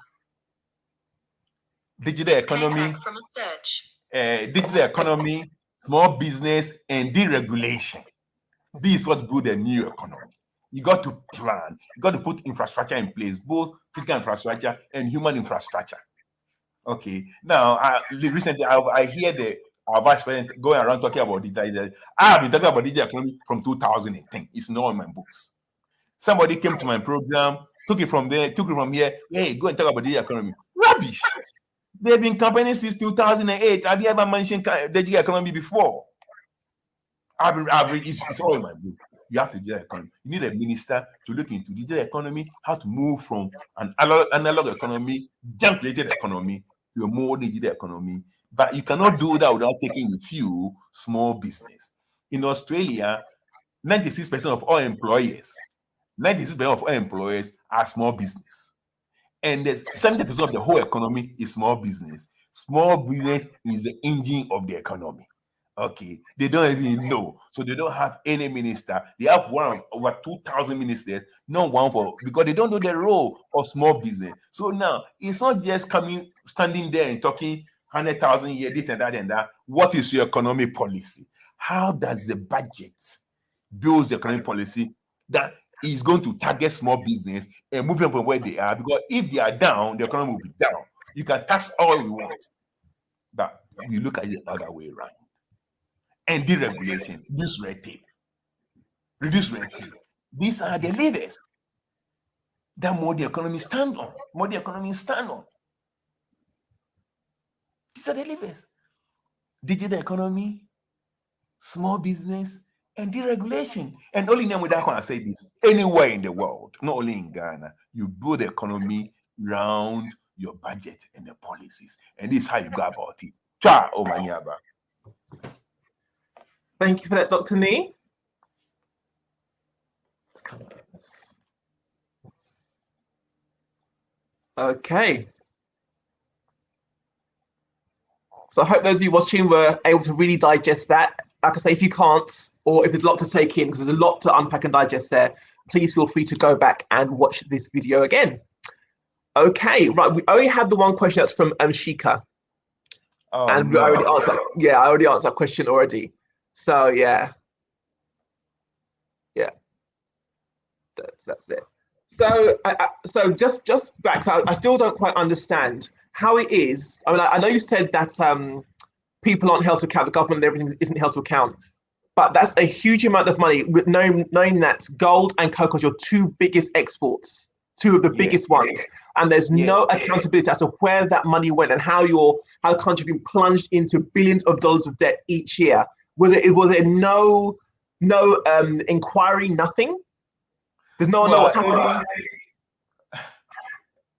S2: digital economy,
S4: from a search.
S2: digital economy, small business, and deregulation. This is what build a new economy. You got to plan. You got to put infrastructure in place, both physical infrastructure and human infrastructure. Okay. Now, recently, I hear our vice president going around talking about digital. I've been talking about digital economy from 2010. It's not in my books. Somebody came to my program, took it from there, took it from here. Hey, go and talk about digital economy. Rubbish. They've been campaigning since 2008. Have you ever mentioned digital economy before? It's all in my book. You have to do digital economy. You need a minister to look into digital economy, how to move from an analog economy, junk-related economy, to a more digital economy. But you cannot do that without taking with you small business. In Australia, 96% of all employers, 96% of all employers are small business. And there's 70% of the whole economy is small business. Small business is the engine of the economy. Okay, they don't even know, so they don't have any minister. They have over 2,000 ministers, not one for, because they don't know the role of small business. So now it's not just standing there and talking 100,000 a year, this and that and that. What is your economic policy? How does the budget build the economic policy that is going to target small business and move them from where they are? Because if they are down, the economy will be down. You can tax all you want, but we look at it the other way around. And deregulation, reduce red tape. Reduce red tape. These are the levers that more the economy stand on. More the economy stand on. These are the levers. Digital economy, small business, and deregulation. And only name with that one I say this. Anywhere in the world, not only in Ghana, you build the economy around your budget and the policies. And this is how you go about it. Cha Omanyaba.
S1: Thank you for that, Dr. Nii. Okay. So I hope those of you watching were able to really digest that. Like I say, if you can't, or if there's a lot to take in, because there's a lot to unpack and digest there, please feel free to go back and watch this video again. Okay, right. We only have the one question that's from Shika.
S2: Oh,
S1: and we
S2: no.
S1: already answered. Yeah, I already answered that question already. So yeah. That's it. So so just back. So I still don't quite understand how it is. I mean, I know you said that people aren't held to account, the government and everything isn't held to account, but that's a huge amount of money. With knowing that gold and cocoa are your two biggest exports, two of the biggest ones, and there's no accountability as to where that money went and how the country been plunged into billions of dollars of debt each year. Was there no inquiry, nothing? Does no one know what's happening?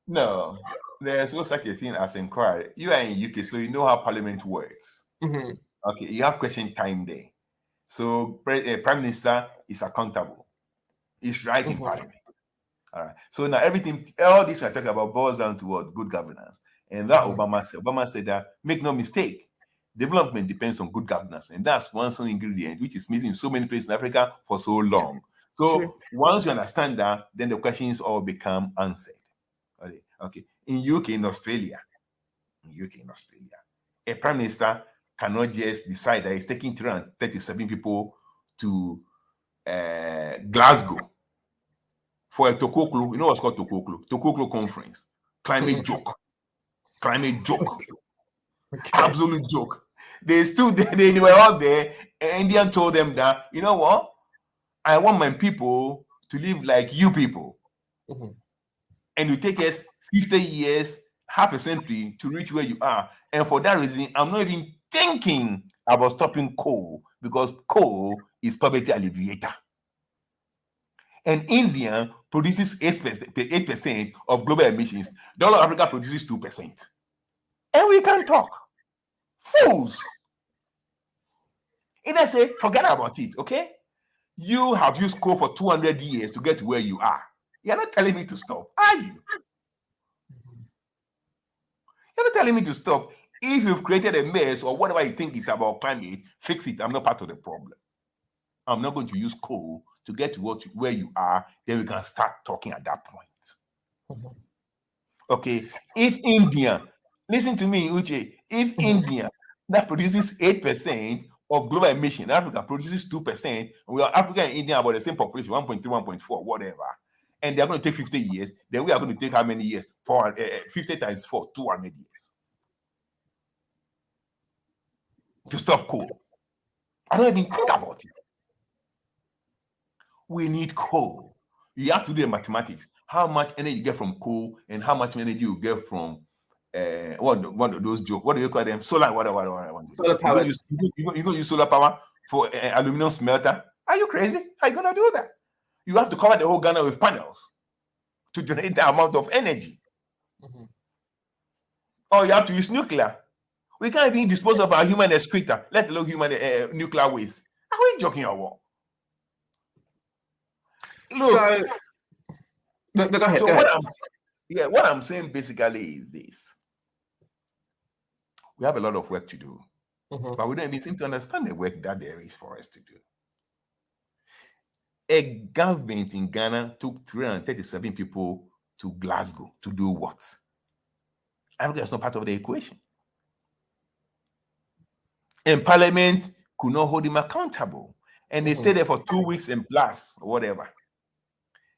S2: No, there's no such a thing as inquiry. You are in UK, so you know how Parliament works.
S1: Mm-hmm.
S2: Okay, you have question time there. So Prime Minister is accountable. He's right in Parliament. All right. So now everything, all this I talk about boils down to what? Good governance. And that Obama said that, make no mistake, development depends on good governance. And that's one single ingredient which is missing in so many places in Africa for so long. So once you understand that, then the questions all become answered. Okay. In UK, in Australia, a prime minister cannot just decide that he's taking 337 people to Glasgow for a Tokoklo. You know what's called Tokoklo? Tokoklo conference. Climate joke. Okay. Absolute joke. They stood there, they were out there, and Indian told them that, you know what? I want my people to live like you people. And it take us 50 years, half a century to reach where you are. And for that reason, I'm not even thinking about stopping coal, because coal is poverty alleviator. And India produces 8% of global emissions. The whole of Africa produces 2%. And we can talk. Fools. And I say, forget about it, okay? You have used coal for 200 years to get to where you are. You're not telling me to stop, are you? You're not telling me to stop. If you've created a mess or whatever you think is about climate, fix it. I'm not part of the problem. I'm not going to use coal to get to where you are. Then we can start talking at that point. Okay. If India, listen to me, Uche, if India that produces 8% of global emission, Africa produces 2%, we are Africa and India about the same population, 1.3, 1.4, whatever. And they're going to take 50 years. Then we are going to take how many years? 50 times 4, 200 years. To stop coal. I don't even think about it. We need coal. You have to do the mathematics. How much energy you get from coal and how much energy you get from one of those jokes. What do you call them? Solar, whatever.
S1: Solar power.
S2: You're going to use solar power for aluminum smelter? Are you crazy? How are you going to do that? You have to cover the whole Ghana with panels to generate the amount of energy. Or you have to use nuclear. We can't even dispose of our human excreta, let alone human nuclear waste. Are we joking or what? Look,
S1: go ahead.
S2: What I'm saying basically is this. We have a lot of work to do, but we don't even seem to understand the work that there is for us to do. A government in Ghana took 337 people to Glasgow to do what? Africa is not part of the equation. And Parliament could not hold him accountable. And they stayed there for 2 weeks and plus, or whatever.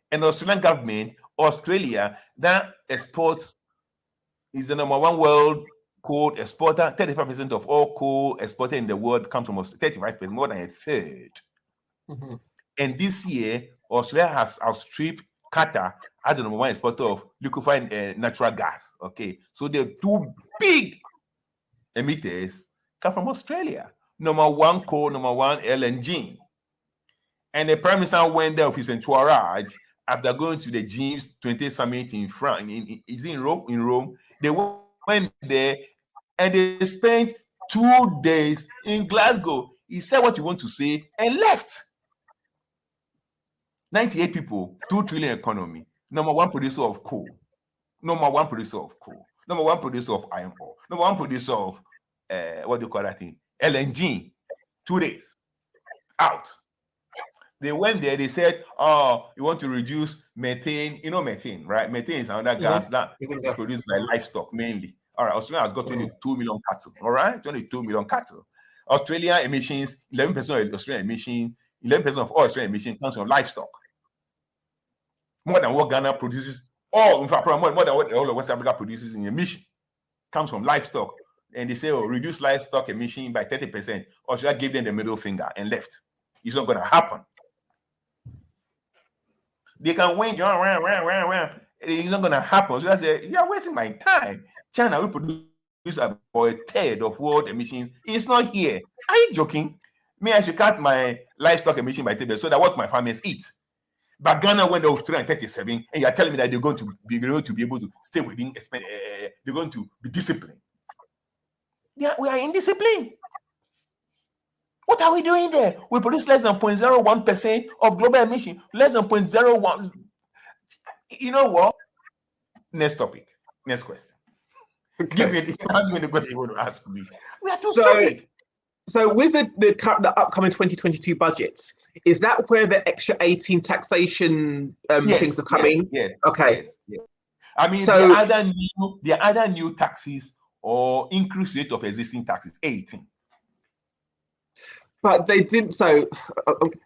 S2: And the Australian government, Australia, that exports, is the #1 world coal exporter. 35% of all coal exported in the world comes from Australia, 35%, more than a third. And this year, Australia has outstripped Qatar as the #1 exporter of liquefied natural gas. Okay, so the two big emitters come from Australia. #1 coal, #1 LNG. And the Prime Minister went there with his entourage after going to the G20 summit in France. Is it in Rome? In Rome, they went there and they spent 2 days in Glasgow. He said what you want to say and left. 98 people, 2 trillion economy, #1 producer of coal, #1 producer of coal, #1 producer of iron ore, #1 producer of what do you call that thing? LNG. 2 days out. They went there, they said, oh, you want to reduce methane. You know methane, right? Methane is another gas that is produced by livestock mainly. All right, Australia has got 22 million cattle, all right? 22 million cattle. Australia emissions, 11% of Australian emissions, 11% of all Australian emissions comes from livestock. More than what Ghana produces, or in fact, more than what all of West Africa produces in emission comes from livestock. And they say, oh, reduce livestock emission by 30%. Australia gave them the middle finger and left. It's not going to happen. They can win, it's not going to happen. So I say, you're wasting my time. China will produce about a third of world emissions. It's not here. Are you joking? Me, I should cut my livestock emission by 30% so that what my farmers eat. But Ghana went off 337, and you're telling me that they're going to be able to stay within, they're going to be disciplined. Yeah, we are indisciplined. What are we doing there? We produce less than 0.01% of global emission, less than 0.01. You know what? Next topic. Next question.
S1: Okay.
S2: Ask me the question you want to ask me. We are too
S1: So,
S2: stupid.
S1: So with the upcoming 2022 budget, is that where the extra 18 taxation things are coming?
S2: Yes.
S1: Okay.
S2: Yes. I mean,
S1: So,
S2: they're either new taxes or increase rate of existing taxes. 18.
S1: but they didn't. So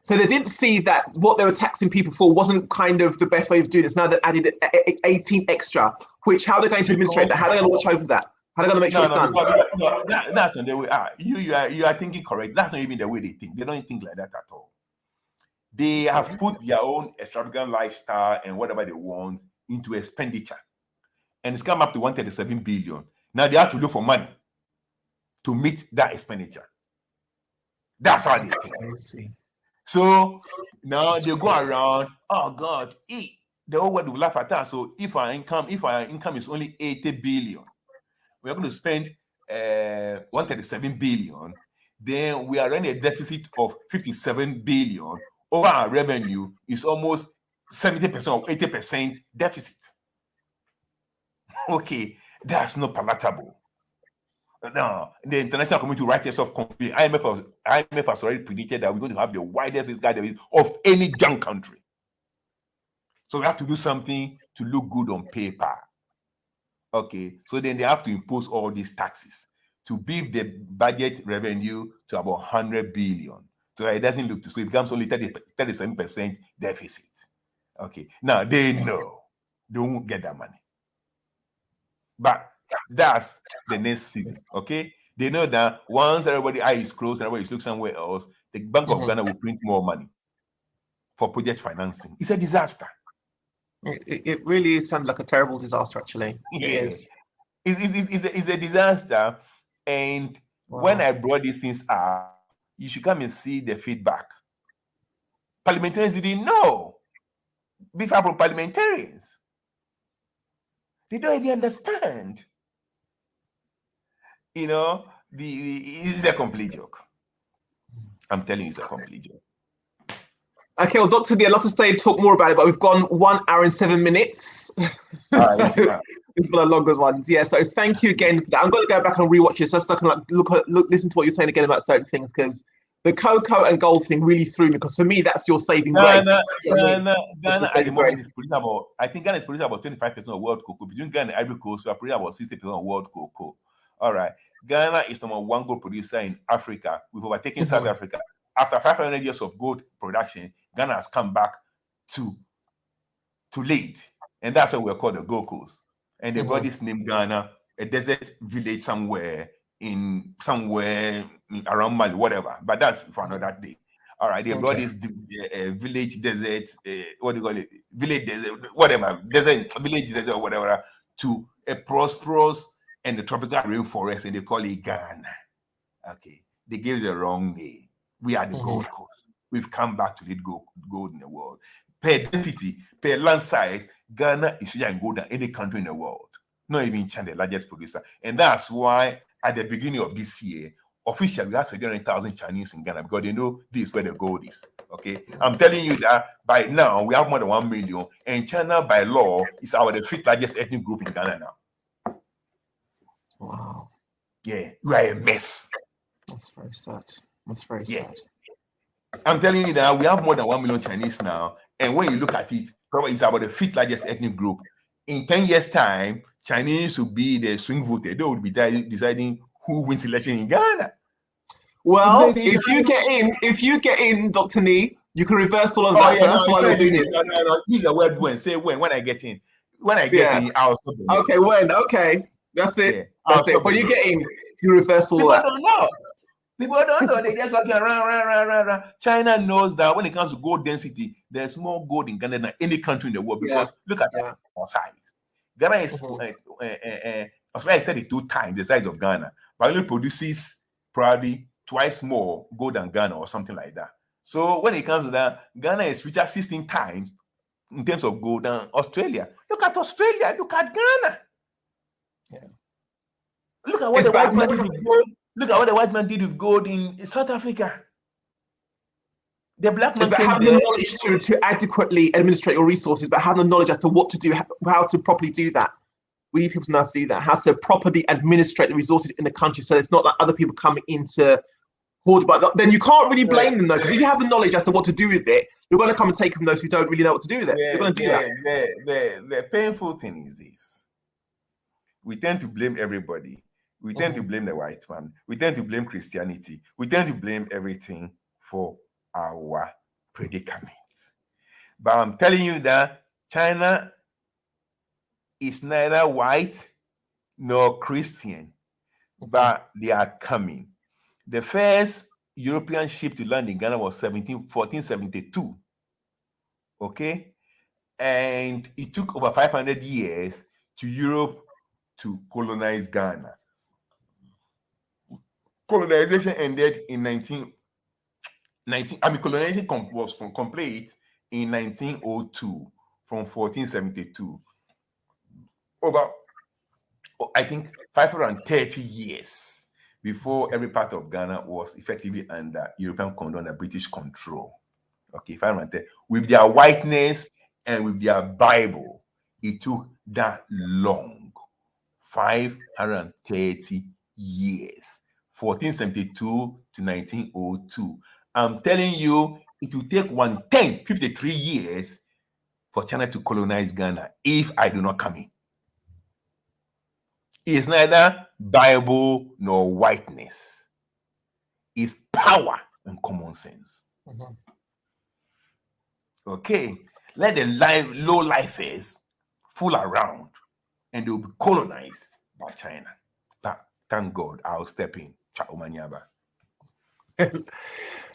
S1: they didn't see that what they were taxing people for wasn't kind of the best way of doing this. Now they added 18 extra. Which how are they going to administrate that? How are they going to watch over that? How are they going to make sure it's done?
S2: That's not the way. You are thinking correct. That's not even the way they think. They don't think like that at all. They have put their own extravagant lifestyle and whatever they want into expenditure, and it's come up to 137 billion. Now they have to look for money to meet that expenditure. That's how they think. So now they go around. Oh God, the whole world will laugh at us. So if our income is only 80 billion, we're going to spend 137 billion. Then we are running a deficit of 57 billion. Over our revenue is almost 70% or 80% deficit. Okay, that's not palatable. No, the international community right itself complete. IMF has already predicted that we're going to have the widest fiscal deficit of any junk country. So we have to do something to look good on paper. Okay, so then they have to impose all these taxes to beef the budget revenue to about 100 billion. So it doesn't look so it becomes only 37% deficit. Okay, now they know they won't get that money. But that's the next season. Okay, they know that once everybody's eye is closed and everybody looks somewhere else, the Bank of Ghana will print more money for project financing. It's a disaster.
S1: It really sounds like a terrible disaster, actually.
S2: Yeah.
S1: It is.
S2: It's a disaster. And when I brought these things up, you should come and see the feedback. Parliamentarians didn't know. Before from parliamentarians. They don't even understand. You know, it's a complete joke. I'm telling you, it's a complete joke.
S1: Okay, well, Dr. Nii, I'd love to stay and talk more about it, but we've gone 1 hour and 7 minutes. It's one of the longest ones. Yeah, so thank you again for that. I'm going to go back and rewatch it just so I can listen to what you're saying again about certain things, because the cocoa and gold thing really threw me, because for me, that's your saving grace.
S2: Ghana at the moment is producing about, I think Ghana is producing about 25% of world cocoa. Between Ghana and Ivory Coast, we are producing about 60% of world cocoa. All right. Ghana is number one gold producer in Africa. We've overtaken South Africa. After 500 years of gold production, Ghana has come back to lead. And that's why we're called the Gold Coast. And they brought this name Ghana, a desert village somewhere around Mali, whatever. But that's for another day. All right, they brought this village desert, what do you call it? Village desert, whatever, village desert, whatever, to a prosperous and the tropical rainforest, and they call it Ghana. Okay, they gave the wrong name. We are the Gold Coast. We've come back to lead gold in the world. Per density, per land size, Ghana is bigger in gold than any country in the world. Not even China, the largest producer. And that's why at the beginning of this year, officially, we have 700,000 Chinese in Ghana because they know this is where the gold is. Okay, I'm telling you that by now we have more than 1 million, and China, by law, is the fifth largest ethnic group in Ghana now.
S1: Wow.
S2: Yeah, we are a mess.
S1: That's very sad. That's very sad.
S2: I'm telling you that we have more than 1 million Chinese now, and when you look at it, probably it's about the fifth largest ethnic group. In 10 years' time, Chinese will be the swing voter. They will be deciding who wins election in Ghana.
S1: Well, if you get in, Dr. Nii, you can reverse all of that. So that's why we're doing this.
S2: No. Use the word when. Say when I get in. When I get in, I'll stop.
S1: Okay, when? Okay, that's it. Yeah, that's it. When you get in, you reverse all that.
S2: People don't know. They just walking around. China knows that when it comes to gold density, there's more gold in Ghana than any country in the world, because look at our size. Ghana is, I said it 2 times the size of Ghana, but only produces probably twice more gold than Ghana or something like that. So when it comes to that, Ghana is richer 16 times in terms of gold than Australia. Look at Australia. Look at Ghana.
S1: Yeah.
S2: Look at what the white man did with gold. Look at what the white man did with gold in South Africa. The black man
S1: It's about
S2: came
S1: having
S2: there.
S1: the knowledge to adequately administrate your resources, but having the knowledge as to what to do, how to properly do that. We need people to know how to do that, how to properly administrate the resources in the country, so it's not like other people coming into hoard. But then you can't really blame them though, because if you have the knowledge as to what to do with it, you're going to come and take from those who don't really know what to do with it. You're going to do that.
S2: The painful thing is this: we tend to blame everybody. We tend to blame the white man. We tend to blame Christianity. We tend to blame everything for our predicaments. But I'm telling you that China is neither white nor Christian, but they are coming. The first European ship to land in Ghana was 1472. Okay? And it took over 500 years to Europe to colonize Ghana. Colonization ended in colonization was complete in 1902 from 1472. Over, I think, 530 years before every part of Ghana was effectively under European control, under British control. Okay, 530. With their whiteness and with their Bible, it took that long. 530 years. 1472 to 1902. I'm telling you, it will take 53 years for China to colonize Ghana if I do not come in. It's neither Bible nor whiteness. It's power and common sense. Okay, let the low lifers fool around and they'll be colonized by China. But thank God, I'll step in.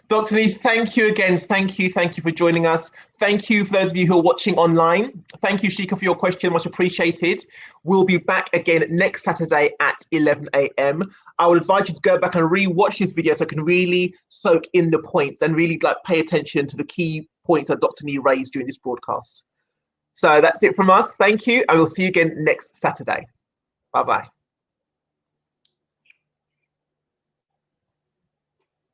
S1: Dr. Nii, thank you again. Thank you for joining us. Thank you for those of you who are watching online. Thank you, Shika, for your question. Much appreciated. We'll be back again next Saturday at 11 a.m. I would advise you to go back and re-watch this video so I can really soak in the points and really pay attention to the key points that Dr. Nii raised during this broadcast. So that's it from us. Thank you, and we'll see you again next Saturday. Bye-bye.